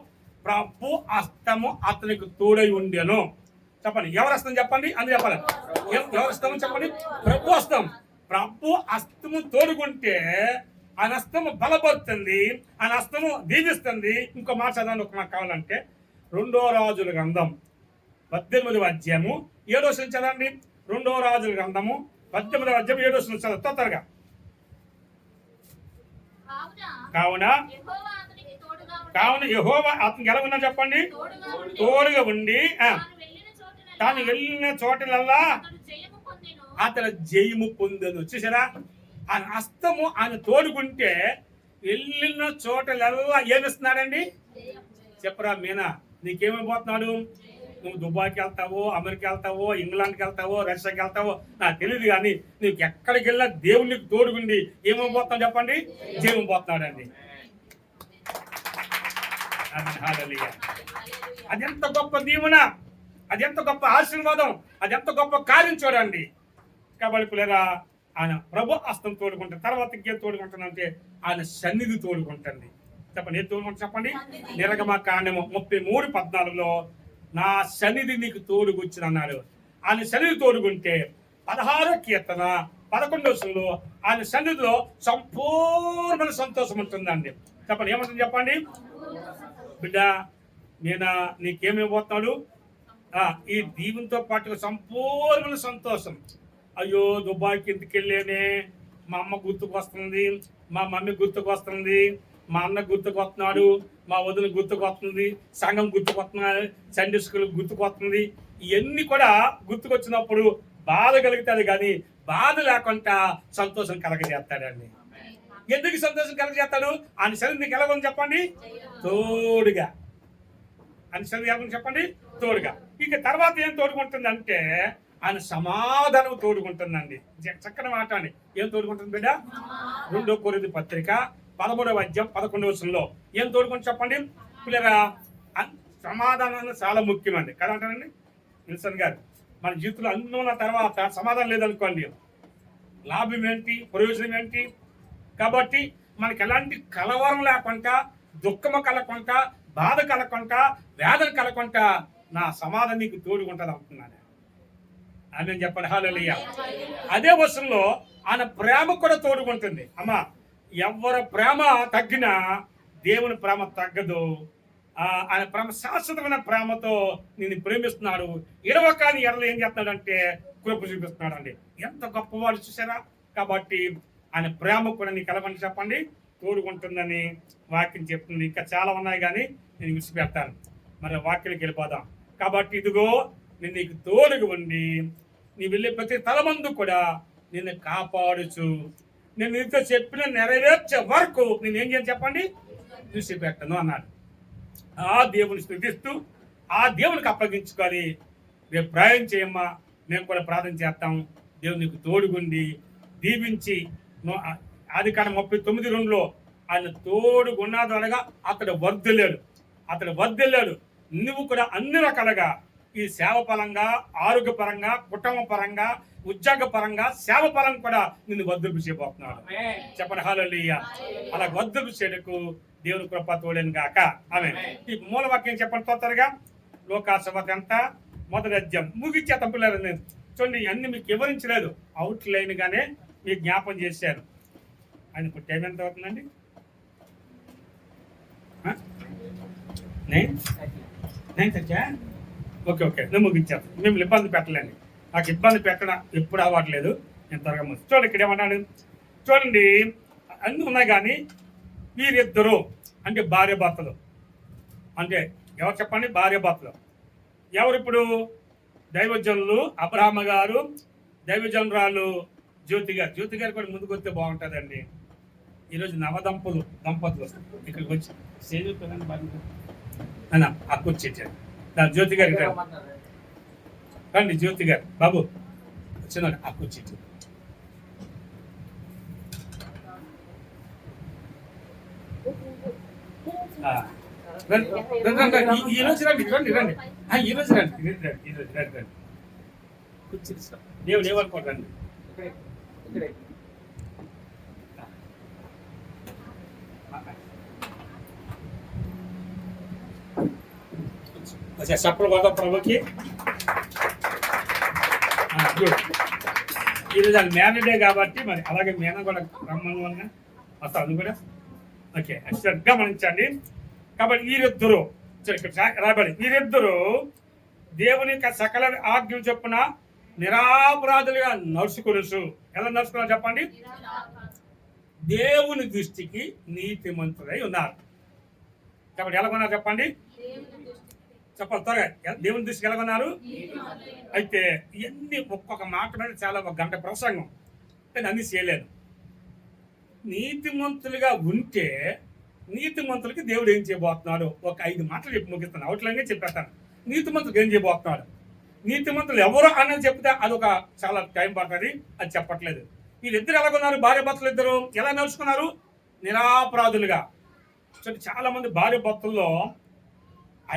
ప్రభు హస్తము అతనికి తోడై ఉండెను. చెప్పండి. ఎవరు హస్తం చెప్పండి, అందరూ చెప్పాలి. ఎవరు హస్తం చెప్పండి? ప్రభు హస్తం. ప్రభు హస్తము తోడుకుంటే ఆయన హస్తము బలపడుతుంది, ఆయన హస్తము దీవిస్తుంది. ఇంకో మాట చదవండి, ఒక మాట కావాలంటే 2 రాజుల గ్రంథం 18వ అధ్యాయము 7వ వచనం చదవండి. 2 రాజుల గ్రంథము 18వ అధ్యాయం 7వ వచనం చదవండి తొందరగా. కావున యెహోవా అతనికి ఎలా ఉన్నా చెప్పండి, తోడుగా ఉండి తాను వెళ్ళిన చోటలల్లా అతను జయము పొందను. చూసారా, ఆయన హస్తము ఆయన తోడుకుంటే వెళ్ళిన చోటలల్లా ఏమిస్తున్నాడండి? చెప్పరా మీనా, నీకేమైపోతున్నాడు? నువ్వు దుబాయ్కి వెళ్తావో, అమెరికా వెళ్తావో, ఇంగ్లాండ్కి వెళ్తావో, రష్యాకి వెళ్తావో నాకు తెలియదు, కానీ నీకు ఎక్కడికి వెళ్ళినా దేవునికి తోడుకుండి ఏమైపోతున్నావు చెప్పండి? జయమైపోతున్నాడండి. అదెంత గొప్ప దీవెన, అదెంత గొప్ప ఆశీర్వాదం, అదెంత గొప్ప కార్యం చూడండి. కాబట్టి పిల్లరా, ఆయన ప్రభు హస్తం తోడుకుంటుంది. తర్వాత ఇంకేం తోడుకుంటుందంటే ఆయన సన్నిధి తోడుకుంటుంది. చెప్పండి, ఏం తోడుకుంటుంది చెప్పండి? నిర్గమకాండము 33:14లో నా సన్నిధి నీకు తోడుకొచ్చింది అన్నాడు. ఆయన సన్నిధి తోడుకుంటే 16వ కీర్తన 11వ వచనంలో ఆయన సన్నిధిలో సంపూర్ణ సంతోషం ఉంటుందండి. చెప్పండి, ఏమంటుంది చెప్పండి? బిడ్డ నేను నీకేమైపోతున్నాడు? ఈ దీవునితో పాటుగా సంపూర్ణ సంతోషం. అయ్యో దుబాయ్కి ఎందుకు వెళ్ళేనే, మా అమ్మ గుర్తుకు వస్తుంది, మా మమ్మీ గుర్తుకు వస్తుంది, మా అన్న గుర్తుకు వస్తున్నాడు, మా వదిన గుర్తుకు వస్తుంది, సంఘం గుర్తుకు వస్తున్నాడు, సండే స్కూల్ గుర్తుకు వస్తుంది. ఇవన్నీ కూడా గుర్తుకొచ్చినప్పుడు బాధ కలుగుతుంది, కానీ బాధ లేకుండా సంతోషం కలగజేస్తాడండి. ఎందుకు సంతోషం కలగజేస్తాడు? ఆయన సన్నిధి నీకు ఎలా ఉంది చెప్పండి? తోడుగా. ఆయన సన్నిధి ఎలా ఉంది చెప్పండి? తోడుగా. ఇక తర్వాత ఏం తోడుకుంటుంది అంటే ఆయన సమాధానం తోడుకుంటుందండి. చక్కని మాట అండి. ఏం తోడుకుంటుంది బిడ్డ? 2 కొరింథీ పత్రిక 13వ అధ్యాయం 11వ వచనంలో ఏం తోడుకుంటుంది చెప్పండి? పిల్లరా, సమాధానం చాలా ముఖ్యమండి కదా అంటారండి విల్సన్ గారు. మన జీవితంలో అన్నీ ఉన్న తర్వాత సమాధానం లేదనుకోండి, లాభం ఏంటి, ప్రయోజనం ఏంటి? కాబట్టి మనకి ఎలాంటి కలవరం లేకుండా, దుఃఖము కలగకుండా, బాధ కలగకుండా, వేదన కలగకుండా నా సమాధానం నీకు తోడుకుంటుంది అంటున్నాను. ఆమె చెప్పండి, హల్లెలూయా. అదే వచనంలో ఆయన ప్రేమ కూడా తోడుకుంటుంది. అమ్మా, ఎవరి ప్రేమ తగ్గినా దేవుని ప్రేమ తగ్గదు. ఆయన ప్రేమ శాశ్వతమైన ప్రేమతో నేను ప్రేమిస్తున్నాడు. ఇడవకాని ఎడలు ఏం చేస్తున్నాడంటే కృప చూపిస్తున్నాడు అండి. ఎంత గొప్పవాడు చూసారా. కాబట్టి ఆయన ప్రేమ కూడా నీకు ఎలాగని చెప్పండి? తోడుకుంటుందని వాక్యం చెప్తుంది. ఇంకా చాలా ఉన్నాయి కానీ నేను విడిచిపెడతాను. మరి వాక్యానికి వెళ్ళిపోదాం. కాబట్టి ఇదిగో నేను నీకు తోడుగా ఉండి నీ వెళ్ళే ప్రతి తలమందు కూడా నిన్ను కాపాడుచు, నేను నీతో చెప్పిన నెరవేర్చే వరకు నేనేం చేయను చెప్పండి? విడిచిపెట్టను అన్నాడు. ఆ దేవుని స్తుతిస్తూ ఆ దేవునికి అప్పగించుకొని రేపు ప్రాయం చేయమ్మా, మేము కూడా ప్రార్థన చేస్తాం. దేవుడు నీకు తోడుగుండి దీవించి ఆదికాండం 39:2లో ఆయన తోడుగున్నదనగా అతడు వర్ధిల్లాడు. నువ్వు కూడా అన్ని రకాలుగా ఈ సేవ పరంగా, ఆరోగ్య పరంగా, కుటుంబ పరంగా, ఉద్యోగ పరంగా, సేవ పరంగా కూడా నిన్ను వర్ధిల్పు చేయబోతున్నాడు. చెప్పండి హల్లెలూయా. అలా వర్ధిల్పు చేయడానికి దేవుని కృప తోడేను గాక. ఆమేన్. ఈ మూలవాక్యం చెప్పండి తొందరగా. లోకాసువార్త ఎంత 1వ అధ్యాయం ముగించే తప్పులేదు. నేను చూడండి, అన్ని మీకు వివరించలేదు, అవుట్ లైన్ గానే మీకు జ్ఞాపం చేశారు. ఆయన ఇప్పుడు టైం ఎంత అవుతుందండి? 9:30. ఓకే, నేను ముగించాను. మేము ఇబ్బంది పెట్టలేండి. నాకు ఇబ్బంది పెట్టడం ఎప్పుడు అవ్వట్లేదు. నేను త్వరగా చూడండి. ఇక్కడ ఏమన్నాడు చూడండి, అన్నీ ఉన్నాయి కానీ వీరిద్దరు అంటే భార్య భర్తలు. అంటే ఎవరు చెప్పండి? భార్య భర్తలు. ఎవరు ఇప్పుడు? దైవజనులు అబ్రహాము గారు, దైవజనురాలు జ్యోతి గారు కూడా ముందుకు వస్తే బాగుంటుందండి. ఈరోజు దంపతులు ఇక్కడికి వచ్చి అన్న అక్కు వచ్చేసారు. జ్యోతి గారు రండి. జ్యోతి గారు బాబు వచ్చిన అక్కు వచ్చేసారు. ఈరోజు రండి. ఈరోజు రండి. దేవుడు ఏమనుకోండి. చెప్పలు కొడతాం ప్రభుకి. గుడ్. ఈరోజు అది మేనడే కాబట్టి మరి అలాగే మేన కూడా రమ్మని వల్ల వస్తా అది కూడా ఓకే. గమనించండి. కాబట్టి వీరిద్దరు రాబడి వీరిద్దరు దేవుని యొక్క సకల ఆజ్ఞలు చొప్పున నిరాపరాధులుగా నడుచుకొనుచు. ఎలా నడుచుకున్నారు చెప్పండి? దేవుని దృష్టికి నీతిమంతులై ఉన్నారు. కాబట్టి ఎలా ఉన్నారు చెప్పండి? చెప్పాలి త్వరగా. దేవుని దృష్టికి ఎలా ఉన్నారు? అయితే ఇవన్నీ ఒక్కొక్క మాట మీద చాలా ఒక గంట ప్రసంగం నేను అన్ని చేయలేను. నీతిమంతులుగా ఉంటే నీతిమంతులకి దేవుడు ఏం చేయబోతున్నాడు ఒక 5 మాటలు చెప్పి ముగిస్తాను. అవుట్లైన్గా చెప్పేస్తాను. నీతిమంతులకు ఏం చేయబోతున్నాడు, నీతిమంతులు ఎవరు అన్నది చెప్తే అదొక చాలా టైం పడుతుంది. అది చెప్పట్లేదు. వీళ్ళిద్దరు ఎలాగున్నారు? భార్య భర్తలు ఇద్దరు ఎలా నడుచుకున్నారు? నిరాపరాధులుగా. చాలా మంది భార్య భర్తల్లో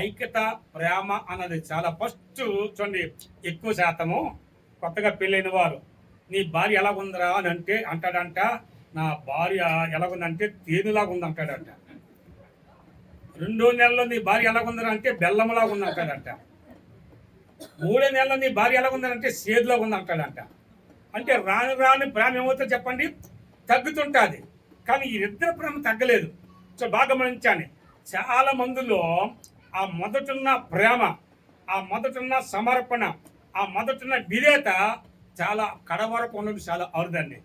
ఐక్యత ప్రేమ అన్నది చాలా ఫస్ట్ చూడండి. ఎక్కువ శాతము కొత్తగా పెళ్ళైన వారు నీ భార్య ఎలా ఉందరా అని అంటే అంటాడంట, నా భార్య ఎలాగుందంటే తేనెలాగా ఉంది అంటాడంట. 2వ నెలలో నీ భార్య ఎలాగుందరా అంటే బెల్లంలాగా ఉంది అంటాడంట. 3వ నెలలో నీ భార్య ఎలాగుందంటే సేదులా ఉంది అంటాడంట. అంటే రాను రాని ప్రేమ ఏమవుతుందో చెప్పండి? తగ్గుతుంటుంది. కానీ ఈ ఇద్దరు ప్రేమ తగ్గలేదు. సో బాగా గమనించాను. చాలా మందిలో ఆ మొదటున్న ప్రేమ, ఆ మొదటున్న సమర్పణ, ఆ మొదటున్న విధేయత చాలా కడవరకు ఉన్నది చాలా అరుదండి.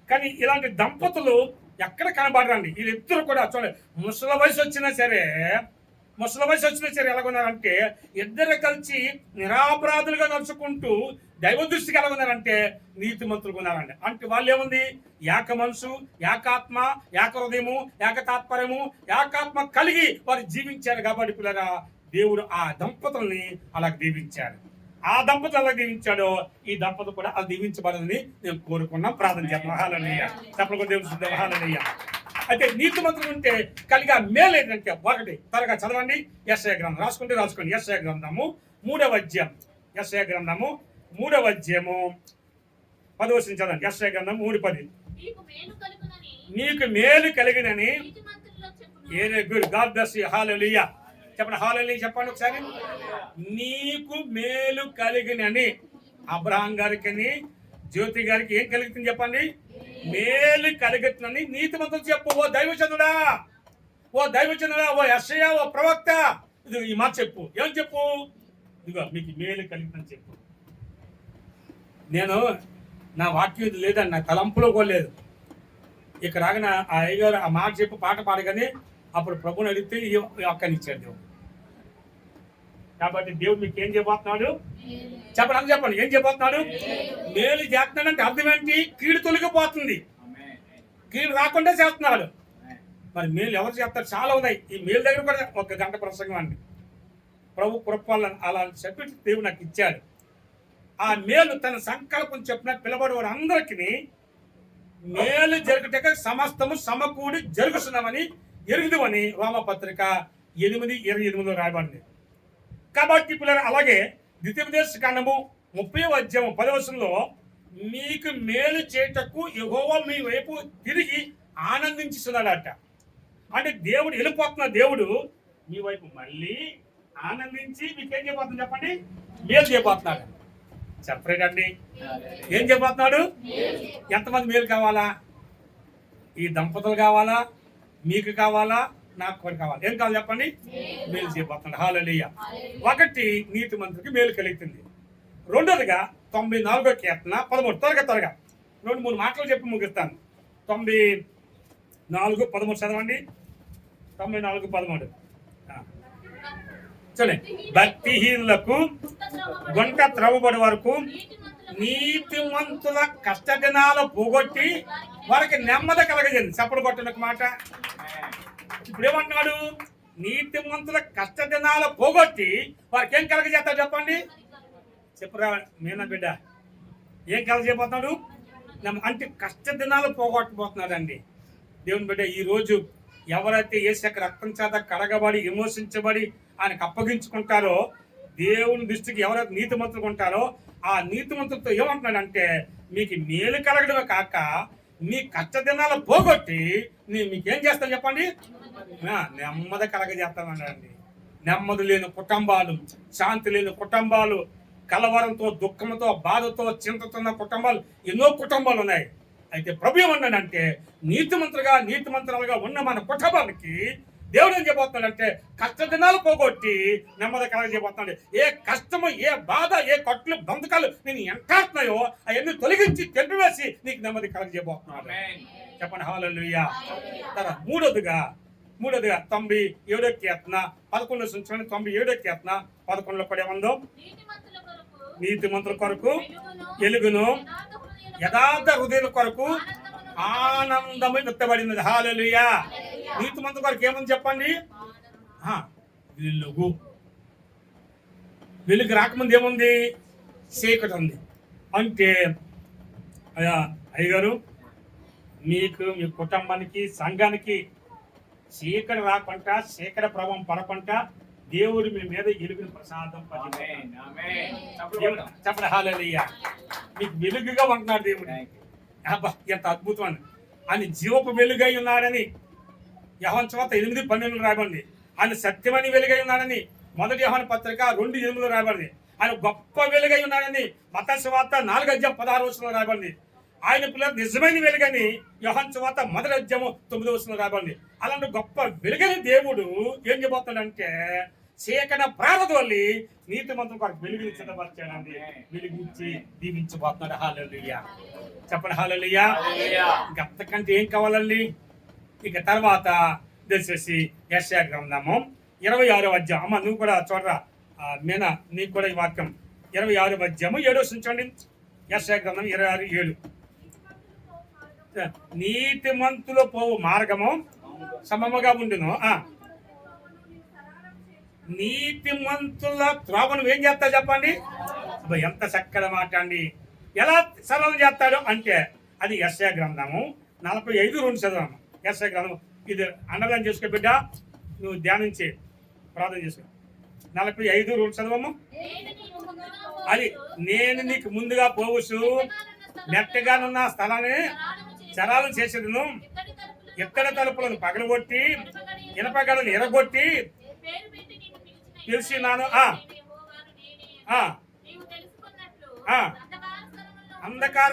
కానీ ఇలాంటి దంపతులు ఎక్కడ కనబడరండి. వీళ్ళిద్దరు కూడా చూడండి, ముసలి వయసు వచ్చినా సరే ఎలాగున్నారంటే ఇద్దరు కలిసి నిరాపరాధులుగా నడుచుకుంటూ దైవ దృష్టికి ఎలాగున్నారంటే నీతిమంతులుగా ఉన్నారండి. అంటే వాళ్ళు ఏముంది? ఏక మనసు, ఏకాత్మ, ఏక హృదయము, ఏక తాత్పర్యము, ఏకాత్మ కలిగి వారు జీవించారు. కాబట్టి పిల్లరా దేవుడు ఆ దంపతుల్ని అలా దీవించాడు. ఆ దంపతులు అలా దీవించాడో ఈ దంపతులు కూడా అలా దీవించబడాలని నేను కోరుకున్నాం. ప్రార్థన చేద్దాం. హల్లెలూయా. చెప్పలు దేవుడు శుద్ధ. హల్లెలూయా. అయితే నీతిమంతులు ఉంటే కలిగా మేలు ఏంటంటే ఒకటి త్వరగా చదవండి. యెషయా గ్రంథం రాసుకోండి. యెషయా గ్రంథము 3వ అధ్యాయం. యెషయా గ్రంథము 3వ అధ్యాయము 10వ వచనం చదవండి. యెషయా గ్రంథం 3:10. నీకు మేలు కలిగినని గాడ్ బ్లెస్ యు. హల్లెలూయా. చెప్పండి హల్లెలూయా. చెప్పండి ఒకసారి. నీకు మేలు కలిగినని అబ్రహాం గారికి జ్యోతి గారికి ఏం కలుగుతుంది చెప్పండి? మేలు కలుగుతుందని నీతిమంతులు చెప్పు. ఓ దైవజనుడా, ఓ యెషయా, ఓ ప్రవక్త, ఇది ఈ మాట చెప్పు. ఏం చెప్పు? ఇదిగో మీకు మేలు కలుగుతుందని చెప్పు. నేను నా వాక్యం ఇది లేదండి, నా తలంపులో కూడా లేదు. ఇక్కడ రాగిన ఆ అయ్యగారు ఆ మాట చెప్పు పాట పాడగానే అప్పుడు ప్రభుని అడిగితే అక్కనిచ్చాడు దేవుడు. కాబట్టి దేవుడు మీకు ఏం చేయబోతున్నాడు చెప్పండి. చెప్పండి ఏం చేయబోతున్నాడు? మేలు చేస్తున్నాడు అంటే అర్థం ఏంటి? కీడు తొలగిపోతుంది. కీడు రాకుండా చేస్తున్నాడు. మరి మేలు ఎవరు చేస్తారు? చాలా ఉన్నాయి. ఈ మేలు దగ్గర కూడా 1 గంట ప్రసంగం అండి. ప్రభు కృప అలా చెప్పి దేవుడు నాకు ఇచ్చాడు. ఆ మేలు తన సంకల్పం చెప్పిన పిలబడి వారు అందరికీ మేలు జరుగుటక సమస్తము సమకూడి జరుగుతున్నామని ఎరుగుదమని రోమపత్రిక 8:28 రాయబడింది. కాబట్టి పిల్లలు అలాగే ద్వితీయోపదేశకాండము 30వ అధ్యాయం 10వ వచనంలో మీకు మేలు చేయుటకు యెహోవా మీ వైపు తిరిగి ఆనందించుతున్నాడట. అంటే దేవుడు వెళ్ళిపోతున్న దేవుడు మీ వైపు మళ్ళీ ఆనందించి మీకేం చేయబోతుంది చెప్పండి? మేలు చేయబోతున్నాడు. సెపరేట్ అండి. ఏం చేయబోతున్నాడు? ఎంతమంది మేలు కావాలా? ఈ దంపతులు కావాలా? మీకు కావాలా? నాకు కూడా కావాలి. ఏం కావాలి చెప్పండి? మేలు చేయబోతున్నాడు. హల్లెలూయా. ఒకటి నీతిమంతుడికి మేలు కలుగుతుంది. రెండోదిగా 94వ కీర్తన 13. త్వరగా 2-3 మాటలు చెప్పి ముగిస్తాను. 94:13 చదవండి. 94:13 చూడండి. భక్తిహీనులకు గుంట త్రవ్వబడి వరకు నీతిమంతుల కష్టదినాలు పోగొట్టి వారికి నెమ్మది కలగజేయండి. చప్పుడు కొట్టిన మాట. ఇప్పుడు ఏమంటున్నాడు? నీతిమంతుల కష్టదినాలు పోగొట్టి వారికి ఏం కలగజేస్తాడు చెప్పండి? చెప్పురా మీనా బిడ్డ, ఏం కలగజేయబోతున్నాడు అంటే కష్టదినాలు పోగొట్టబోతున్నాడండి. దేవుని బిడ్డ, ఈరోజు ఎవరైతే యేసు రక్తం చేత కడగబడి విమోచించబడి ఆయనకు అప్పగించుకుంటారో, దేవుని దృష్టికి ఎవరైతే నీతిమంతులు ఉంటారో ఆ నీతిమంతులతో ఏమంటున్నాడంటే మీకు మేలు కలగడమే కాక మీ కష్టదినాలు పోగొట్టి మీకేం చేస్తాను చెప్పండి? నెమ్మది కలగజేస్తామన్నాడండి. నెమ్మది లేని కుటుంబాలు, శాంతి లేని కుటుంబాలు, కలవరంతో, దుఃఖంతో, బాధతో, చింతతో ఉన్న కుటుంబాలు ఎన్నో కుటుంబాలు ఉన్నాయి. అయితే ప్రభు ఏమన్నాడంటే నీతిమంతులుగా ఉన్న మన కుటుంబానికి దేవుడు ఏం చేయబోతున్నాడంటే కష్ట దినాలు పోగొట్టి నెమ్మది కలగజేయబోతున్నాడు. ఏ కష్టము, ఏ బాధ, ఏ కట్లు బంధకాలు నేను ఎంటాడుతున్నాయో అవన్నీ తొలగించి తెంపివేసి నీకు నెమ్మది కలగజేయబోతున్నాడు. చెప్పండి హల్లెలూయా. తర్వాత మూడోదిగా 97వ కీర్తన 11 నుంచి 97వ కీర్తన 11లో కూడా ఏమందో, నీతిమంతుల కొరకు వెలుగును, యథార్థ హృదయుల కొరకు ఆనందము విత్తబడినది. హల్లెలూయా. నీతిమంతుల కొరకు ఏముంది చెప్పండి? వెలుగు రాకముందు ఏముంది? చీకటి ఉంది. అంటే అయ్యగారు, మీకు, మీ కుటుంబానికి, సంఘానికి చీకటి రాకుండా, చీకటి ప్రభావం పడకుండా దేవుడు మీ మీద వెలుగుని ప్రసాదం చెప్పండి హల్లెలూయా. మీకు వెలుగుగా ఉంటున్నాడు దేవుడు. అబ్బా ఎంత అద్భుతం అని. ఆయన జీవపు వెలుగై ఉన్నాడని యోహాను సువార్త 8:12 రాయబడింది. ఆయన సత్యమని వెలుగై ఉన్నాడని 1 యోహాను పత్రిక 2:8 రాయబడింది. ఆయన గొప్ప వెలుగై ఉన్నాడని మత్తయి సువార్త 4:16 రాయబడింది. ఆయన పిల్లలు నిజమైన వెలుగని యోహాను సువార్త 1:9 రాయబడింది. అలాంటి గొప్ప వెలుగని దేవుడు ఏం చేయబోతున్నాడంటే చీకటి ప్రారదవల్లి నీతిమంతుల కొరకు వెలుగుని సిద్ధపరచాడండి. వెలుగుచ్చి దీవించబోతున్నాడు. హల్లెలూయా. చెప్పండి హల్లెలూయా. ఇంకంతకంటే ఏం కావాలండి? ఇక తర్వాత దయచేసి యెషయా గ్రంథము 26వ అధ్యాయం. అమ్మ నువ్వు కూడా చూడరా మీనా, నీకు కూడా ఈ వాక్యం 26వ అధ్యాయము 7వ చూడండి. యెషయా గ్రంథం 26:7. నీతిమంతులు పోవు మార్గము సమముగా ఉండును. నీతిమంతుల త్రోవను ఏం చేస్తాడు చెప్పండి? ఎంత చక్కటి మాట అండి. ఎలా సరళం చేస్తాడు అంటే అది యెషయా గ్రంథము 45:2 చదవము. యెషయా గ్రంథం ఇది అండర్లైన్ చేసుకో బిడ్డ, నువ్వు ధ్యానించి ప్రార్థన చేసుకో. 45:2 చదవము. అది నేను నీకు ముందుగా పోవచ్చు, మెట్టగానున్న స్థలాన్ని చరాలను చేసేదను, ఎక్కడ తలుపులను పగలగొట్టి ఇనపగడను ఎరగొట్టి తెలిసినాను. అంధకార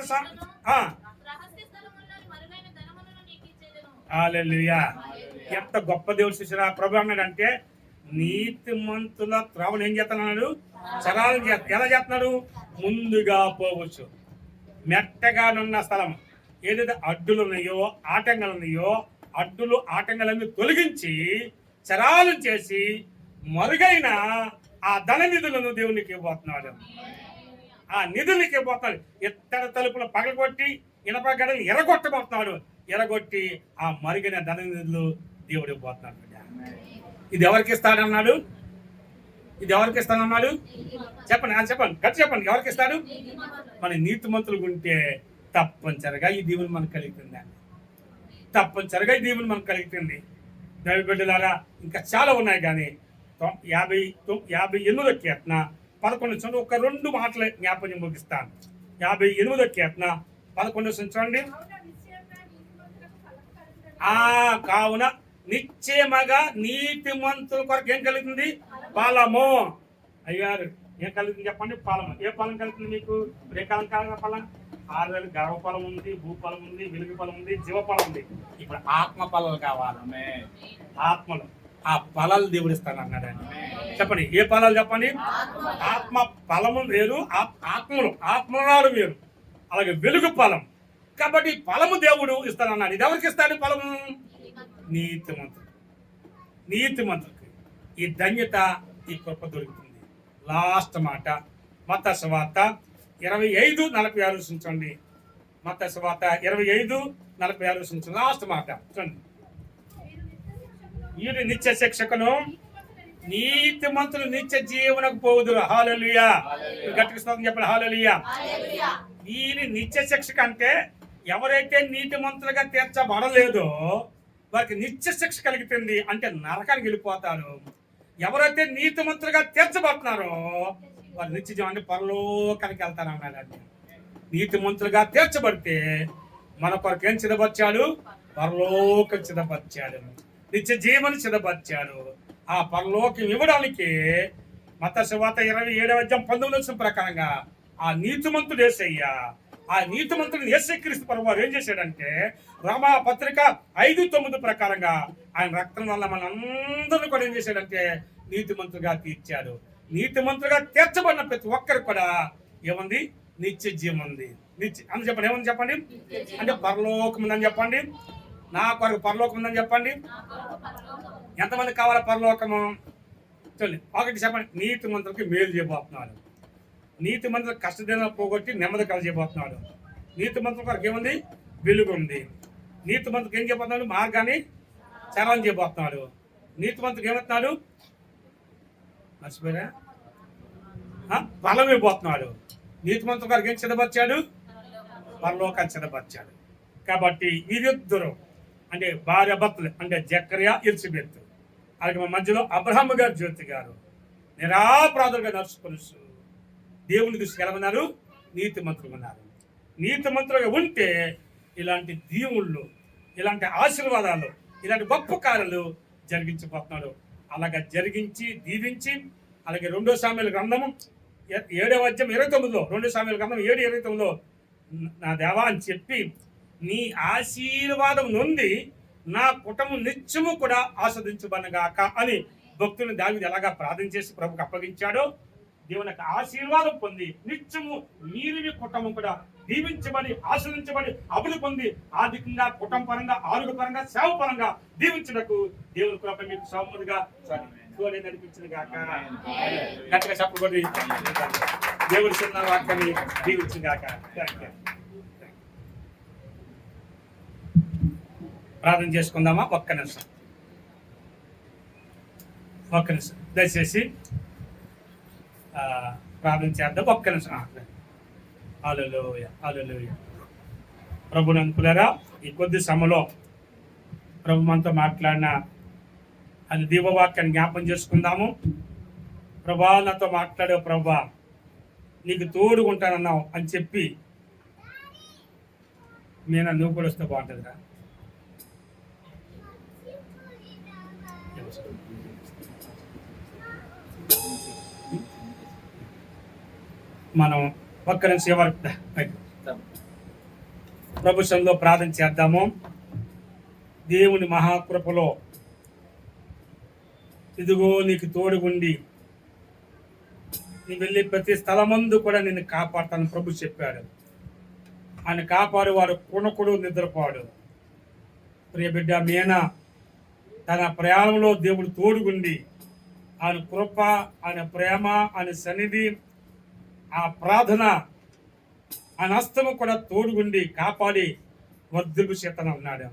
హల్లెలూయా. ఎంత గొప్ప దేవుడు చూసారా ప్రభు అన్నాడంటే నీతిమంతుల త్రోవను ఏం చేస్తున్నాడు? చరాలను ఎలా చేస్తున్నాడు? ముందుగా పోవచ్చు. మెట్టగానున్న స్థలం ఏదైతే అడ్డులు ఉన్నాయో, ఆటంకాలు ఉన్నాయో, అడ్డులు ఆటంకాలన్నీ తొలగించి చరాలు చేసి మరుగైన ఆ ధన నిధులను దేవునికి ఇవ్వబోతున్నాడు. ఆ నిధులకి ఇవ్వబోతున్నాడు. ఇత్తడి తలుపులు పగలగొట్టి ఇనపగడలు ఎరగొట్టబోతున్నాడు. ఎరగొట్టి ఆ మరుగైన ధన నిధులు దేవుడు ఇవ్వబోతున్నాడు. ఇది ఎవరికి ఇస్తాడన్నాడు? ఇది ఎవరికి ఇస్తానన్నాడు? చెప్పండి గట్టి చెప్పండి. ఎవరికి ఇస్తాడు? మన నీతిమంతులు ఉంటే తప్పనిసరిగా ఈ దీవుని మనకు కలుగుతుంది. తప్పనిసరిగా ఈ దీవుని మనకు కలుగుతుంది. దైవ బిడ్డలారా ఇంకా చాలా ఉన్నాయి, కానీ 58వ కీర్తన 11 ఒక 2 మాటలు జ్ఞాపకం ముగిస్తాను. 58వ కీర్తన 11 చూడండి. కావున నిశ్చయముగా నీతిమంతుల కొరకు ఏం కలుగుతుంది? ఫలము. అయ్యారు ఏం కలుగుతుంది చెప్పండి? ఫలము. ఏ ఫలం కలుగుతుంది మీకు? ఏ కాలం కాలం ఫలం? 6 వేలు గర్భఫలం ఉంది, భూఫలం ఉంది, వెలుగు ఫలం ఉంది, జీవఫలం ఉంది. ఇప్పుడు ఆత్మ ఫలాలు కావాలి. ఆత్మలు ఆ ఫలాలు దేవుడు ఇస్తాను అన్నాడు. చెప్పండి ఏ ఫలాలు చెప్పండి? ఆత్మ ఫలము వేరు, ఆత్మనాడు వేరు, అలాగే వెలుగు ఫలం. కాబట్టి ఫలము దేవుడు ఇస్తానన్నాడు. ఇది ఎవరికి ఇస్తాడు ఫలము? నీతిమంతులకి ఈ ధన్యత, ఈ కృప దొరుకుతుంది. లాస్ట్ మాట మత్తయి సువార్త 25:46 చూడండి. మత్తయి సువార్త 25:46 చూడండి. లాస్ట్ మాట చూడండి. వీరు నిత్య శిక్షకును, నీతిమంతులు నిత్య జీవనకు పోవుదురు. హల్లెలూయా. గట్టిగా స్తోత్రం చెప్పండి. హల్లెలూయా. వీరి నిత్య శిక్షక అంటే ఎవరైతే నీతిమంతులుగా తీర్చబడలేదో వారికి నిత్య శిక్ష కలుగుతుంది, అంటే నరకానికి వెళ్ళిపోతారు. ఎవరైతే నీతిమంతులుగా తీర్చబడుతున్నారో వారు నిత్య జీవాన్ని పరలోకానికి వెళ్తారు అన్నాడు. నీతిమంతులుగా తీర్చబడితే మన కొరకు ఏం సిద్ధపరిచాడు? పరలోకం సిద్ధపరిచాడు, నిత్య జీవనం సిద్ధపరిచాడు. ఆ పరలోకం ఇవ్వడానికి మత్తయి సువార్త 27:19 ప్రకారంగా ఆ నీతిమంతుడు యేసయ్య, ఆ నీతిమంతుడు యేసుక్రీస్తు ప్రభువారు ఏం చేశాడంటే రోమా పత్రిక 5:9 ప్రకారంగా ఆయన రక్తం వల్ల మనందరూ కూడా ఏం చేశాడంటే నీతిమంతులుగా తీర్చాడు. నీతిమంతులుగా తీర్చబడిన ప్రతి ఒక్కరు కూడా ఏముంది? నిత్య జీవం ఉంది. అని చెప్పండి. ఏముంది చెప్పండి? అంటే పరలోకం ఉందని చెప్పండి. నా కొరకు పరలోకం ఉందని చెప్పండి. ఎంతమంది కావాలా పరలోకము? చూడండి, ఒకటి చెప్పండి. నీతిమంతులకి మేలు చేయబోతున్నాడు. నీతిమంతులకు కష్టదినాలు పోగొట్టి నెమ్మది కలగజేయబోతున్నాడు. నీతిమంతుల కొరకు ఏముంది? వెలుగు ఉంది. నీతిమంతులకు ఏం చేయబోతున్నాడు? మార్గాన్ని సరళం చేయబోతున్నాడు. నీతిమంతులకు ఏమవుతున్నాడు? మర్చిపోయారా? బలం ఇవ్వబోతున్నాడు. నీతిమంతుల గారికి ఏం సిద్ధపరిచాడు? పరలోకాన్ని సిద్ధపరిచాడు. కాబట్టి వీరిద్దరు అంటే భార్య భర్తలు అంటే జకర్యా, ఎలిజబెత్, అలాగే మా మధ్యలో అబ్రహాము గారు, జ్యోతి గారు నిరాపరాధులుగా నడుచుకొని దేవుని దృష్టికి ఎలా ఉన్నారు? నీతిమంతులు ఉన్నారు. నీతిమంతులుగా ఉంటే ఇలాంటి దీవుళ్ళు, ఇలాంటి ఆశీర్వాదాలు, ఇలాంటి గొప్ప కార్యాలు జరిగించబోతున్నాడు. అలాగా జరిగించి దీవించి, అలాగే 2 సామెల గ్రంథము 7:29 2 సామెల గ్రంథం 7:29 నా దేవా అని చెప్పి నీ ఆశీర్వాదం నొంది నా కుటుంబం నిత్యము కూడా ఆస్వాదించబడగాక అని భక్తుని దావీదు ఎలాగా ప్రార్థన చేసి ప్రభుకు అప్పగించాడో, దేవుని యొక్క ఆశీర్వాదం పొంది నిత్యము మీరు మీ కుటుంబం కూడా దీవించబడి ఆశ్రదించబడి అభివృద్ధి పొంది ఆర్థికంగా, కుటుంబ పరంగా, ఆరోగ్య పరంగా, సేవ పరంగా దీవించడానికి దేవుని కృప మీకు సమృద్ధిగా నడిపించిన గాక. గట్టిగా చెప్పబడి దేవుడి చిన్న వాక్యాన్ని దీవించిన గాక. ప్రార్థన చేసుకుందామా? ఒక్క నిమిషం దయచేసి ప్రార్థన చేద్దాం. ఒక్క నిమిషం. హల్లెలూయా, హల్లెలూయా. ప్రభుని అనుకున్నారా? ఈ కొద్ది సమయంలో ప్రభు మనతో మాట్లాడిన అది దీవవాక్యాన్ని జ్ఞాపం చేసుకుందాము. ప్రభా, నాతో మాట్లాడే ప్రభా, నీకు తోడుకుంటానన్నావు అని చెప్పి నేను నువ్వు కూడా వస్తే బాగుంటుందిరా. మనం ఒక్క నిమిషం ప్రభు సన్నిధిలో ప్రార్థన చేద్దాము. దేవుని మహాకృపలో ఇదిగో నీకు తోడుగుండి నీ వెళ్ళి ప్రతి స్థలమందు కూడా నిన్ను కాపాడుతాను ప్రభు చెప్పాడు. ఆయన కాపాడువాడు కొనుకుడు నిద్రపోడు. ప్రియ బిడ్డ మీనా తన ప్రయాణంలో దేవుడు తోడుగుండి ఆయన కృప, ఆయన ప్రేమ, ఆయన సన్నిధి, ఆ ప్రార్థన, ఆయన హస్తము కూడా తోడుగుండి కాపాడి వర్ధులకు చేతన ఉన్నాడు.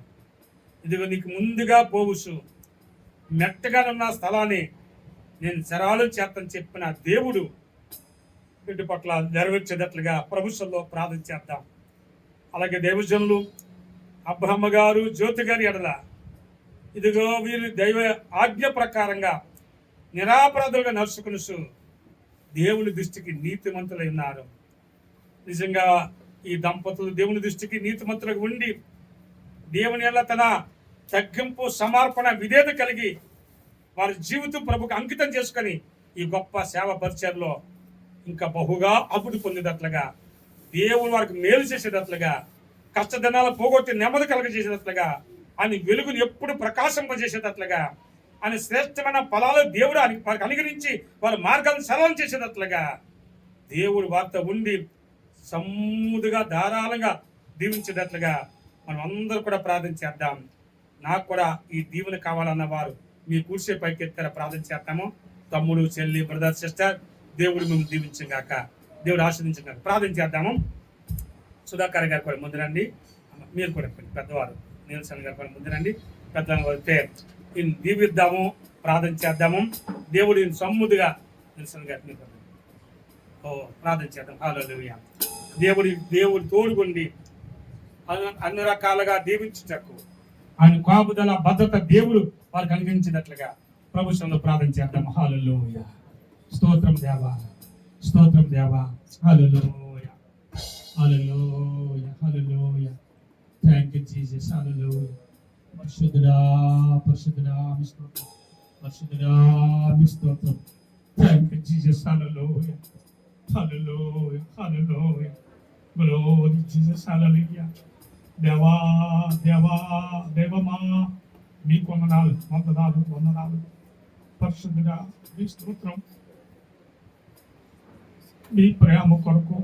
ఇదిగో నీకు ముందుగా పోవుసు మెట్టగా ఉన్న స్థలాన్ని నేను శరాలు చేతని చెప్పిన దేవుడు ఇంటి పట్ల నెరవేర్చేటట్లుగా ప్రభుత్వంలో ప్రార్థన చేద్దాం. అలాగే దేవజనులు అబ్రహ్మ గారు, జ్యోతి గారి ఎడల ఇదిగో వీరు దైవ ఆజ్ఞ ప్రకారంగా నిరాపరాధులుగా నడుచుకుని దేవుని దృష్టికి నీతిమంతులై ఉన్నారు. నిజంగా ఈ దంపతులు దేవుని దృష్టికి నీతిమంతులుగా ఉండి దేవుని ఎడల తన తగ్గింపు, సమర్పణ, విధేయత కలిగి వారి జీవితం ప్రభుకు అంకితం చేసుకొని ఈ గొప్ప సేవ పరిచయలో ఇంకా బహుగా అభివృద్ధి పొందేటట్లుగా, దేవుడు వారికి మేలు చేసేటట్లుగా, కష్టదినాలు పోగొట్టి నెమ్మది కలగజేసేటట్లుగా, అని వెలుగుని ఎప్పుడు ప్రకాశింపజేసేటట్లుగా, అని శ్రేష్టమైన ఫలాలు దేవుడు వారికి అనుగ్రహించి వారి మార్గాలను సరళం చేసేటట్లుగా దేవుడు వారితో ఉండి సమృద్ధిగా ధారాళంగా దీవించేటట్లుగా మనం అందరూ కూడా ప్రార్థన చేద్దాం. నాకు కూడా ఈ దీవెన కావాలన్న వారు మీ కూర్చే పైకి ఎత్తారా ప్రార్థన చేస్తాము. తమ్ముడు, చెల్లి, బ్రదర్, సిస్టర్, దేవుడు మేము దీవించగాక, దేవుడు ఆస్వాదించగాక. ప్రార్థన చేద్దాము. సుధాకర్ గారు కూడా ముందు రండి. మీరు కూడా పెద్దవారు నీలసన్ గారు కూడా ముందు రండి. పెద్దవాళ్ళు వస్తే దీవిద్దాము, ప్రార్థన చేద్దాము. దేవుడు సమృద్ధిగా నీలసన్ గారిని ప్రార్థన చేద్దాం. హల్లెలూయా. దేవుడు తోడుగుండి అన్ని రకాలుగా దీవించుటకు ఆయన కాపుదల, భద్రత దేవుడు వారికి అనుగ్రహించినట్లుగా ప్రభుత్వంలో ప్రార్థన చేద్దాం. హల్లెలూయా. స్తోత్రం దేవా, స్తోత్రం దేవా. Hallelujah, hallelujah, hallelujah. Thank you Jesus. Hallelujah. పరిశుద్ధుడా, పరిశుద్ధుడా మీ స్తోత్రం, పరిశుద్ధుడా మీ స్తోత్రం. Thank you, Jesus. Hallelujah. Hallelujah. Hallelujah. Glory Jesus. Hallelujah. దేవా దేవా దేవమా మీకు వందనాలు పరిశుద్ధుడా మీ స్తోత్రం. మీ ప్రేమ కొరకు,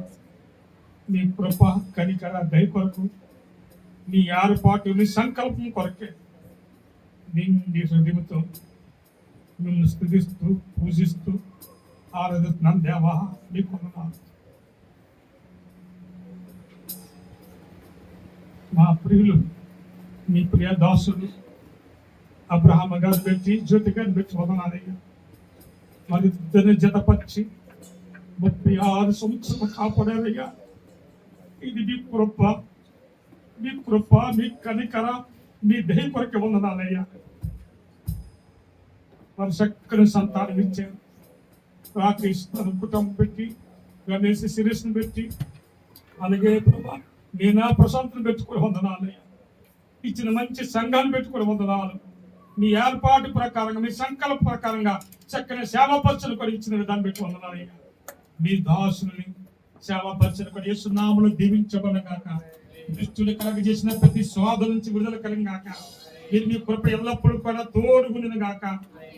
మీ కృప కనికర దయ కొరకు, మీ ఏర్పాటు, మీ సంకల్పం కొరకే నిండి హృదయంతో మిమ్మల్ని స్తుతిస్తూ పూజిస్తూ ఆరాధిస్తున్నాను దేవా. మీకు వందనాలు. మా ప్రియులు, మీ ప్రియ దాసులు అబ్రహాం గారు పెట్టి, జ్యోతి గారిని పెట్టి వదనాలయ్యా. మరి ఇద్దరిని జతపరిచి 36 సంవత్సరాలు కాపాడారయ్యా. ఇది మీ కృప, మీ కృప, మీ కనికర, మీ దయ కొరకే వందనాలయ్యా. వారి చక్కని సంతానం ఇచ్చారు. రాకేష్ తన కుటుంబం పెట్టి, గణేష్ శిరీష్ను పెట్టి, అలాగే ప్రభా నేను ప్రశాంతం పెట్టుకుని వందనాలయ్యా. ఇచ్చిన మంచి సంఘాన్ని పెట్టుకుని వందనాలు. మీ ఏర్పాటు ప్రకారంగా, మీ సంకల్ప ప్రకారంగా చక్కని సేవాపరచను కూడా ఇచ్చిన విధానం పెట్టి వందనాలయ్యా. మీ దాసుని సేవాపరచను కూడా యేసునామములో దీవించబడగాక. దుష్టులు కలగజేసిన ప్రతి శోధ నుంచి విడుదల కలిగాక. మీరు మీ కృప ఎల్లప్పుడూ కూడా తోడుగుని గాక.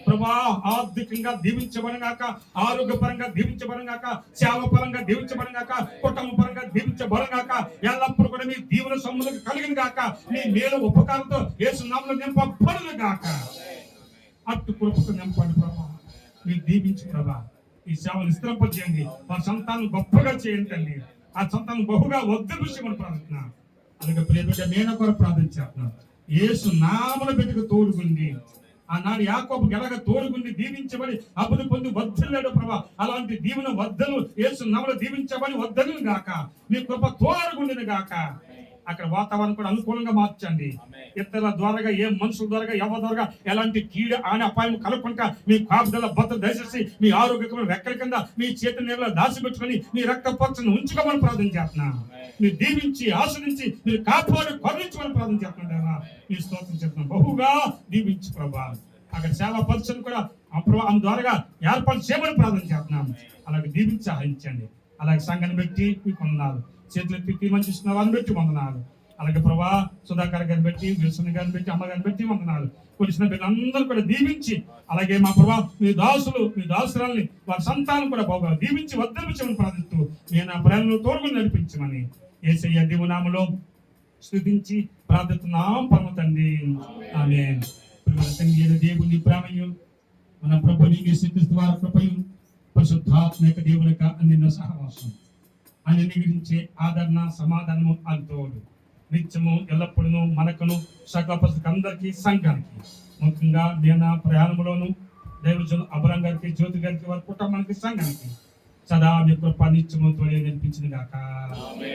ప్రభా ఆర్థికంగా దీవించబడగాక, ఆరోగ్యపరంగా దీవించబడగాక, సేవపరంగా దీవించబడగాక, కుటుంబ పరంగా దీవించబడగాక. ఎల్లప్పుడూ కూడా మీ దీవెన సొమ్ములకు కలిగిన గాక. మీ మేలు ఉపకారంతో యేసునామములో నింపబడును గాక. అట్టు కృపకు నింపండి ప్రభా. మీరు దీవించు ప్రభా. ఈ సేవలు విస్తరింపజేయండి. వారి సంతానం గొప్పగా చేయండి తండ్రి. ఆ సంతానం బహుగా వర్ధిల్లుమని ప్రార్థన. అలాగే ప్రియబిడ్డ నేను కూడా ప్రార్థించేస్తున్నాను. యేసు నామముల బిడ్డకు తోడుగుండి, ఆనాడు యాకోబుకి ఎలాగ తోడుగుండి దీవించబడి అభివృద్ధి పొంది వర్ధిల్లాడు ప్రభా. అలాంటి దీవెన వర్ధలు యేసు నామములో దీవించబడి వర్ధలను గాక. మీ కృప తోడుగుండిన గాక. అక్కడ వాతావరణం కూడా అనుకూలంగా మార్చండి. ఇతరుల ద్వారా, ఏ మనుషుల ద్వారా, ఎవరి ద్వారా ఎలాంటి కీడు ఆని అపాయం కలగకుండా మీ కాపుదల భద్రత దయచేసి మీ ఆరోగ్యకరమైన రెక్కల కింద మీ చేతి నీళ్ళ దాచిపెట్టుకుని మీ రక్తపచ్చను ఉంచుకోమని ప్రార్థన చేస్తున్నాను. మీరు దీవించి ఆశ్రయించి మీరు కాపాడు కరుణించమని ప్రార్థన చేస్తున్నాను. మీ స్తోత్రం చెప్తున్నాను. బహుగా దీవించి ప్రభా. అక్కడ సేవా పరిచయం కూడా ఆమె ద్వారా ఏర్పాటు చేయమని ప్రార్థన చేస్తున్నాము. అలాగే దీవించి సహాయించండి. అలాగే సంఘాన్ని పెట్టి మీకు వందనాలు. చేతులు ఎత్తి మంచి వారిని పెట్టి వందనాలు. అలాగే ప్రభా సుధాకర్ గారిని పెట్టి, విల్సన్ గారిని పెట్టి, అమ్మ గారిని పెట్టి వందనాలు. కొలిసిన బిడ్డలందరూ కూడా దీవించి, అలాగే మా ప్రభా మీ దాసులు, మీ దాసురాల్ని, వారి సంతానం కూడా బాగా దీవించి వర్ధిల్లించమని ప్రార్థిస్తూ నేను ఆ ప్రయాణంలో తోడుగుని నడిపించమని యేసయ్య దివ్యనామములో స్తుతించి ప్రార్థిస్తున్నాం పరమ తండ్రి. ఆమేన్. మన తండ్రి దేవుని ప్రేమయు, మన ప్రభుని యేసుక్రీస్తు వారి కృపయు, పరిశుద్ధాత్మ దేవుని యొక్క అన్నిన్న సహవాసం, అన్ని గురించి ఆదరణ, సమాధానము అంతోడు నిత్యము ఎల్లప్పుడూ మనకును సకల అందరికీ సంఘానికి, ముఖ్యంగా నేను ప్రయాణంలోను దైవజనులు అబ్రహం గారికి, జ్యోతి గారికి, వారి కుటుంబానికి, సంఘానికి సదా మీ కృప నిత్యము తోడే నేర్పించింది గాక.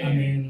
ఆమేన్.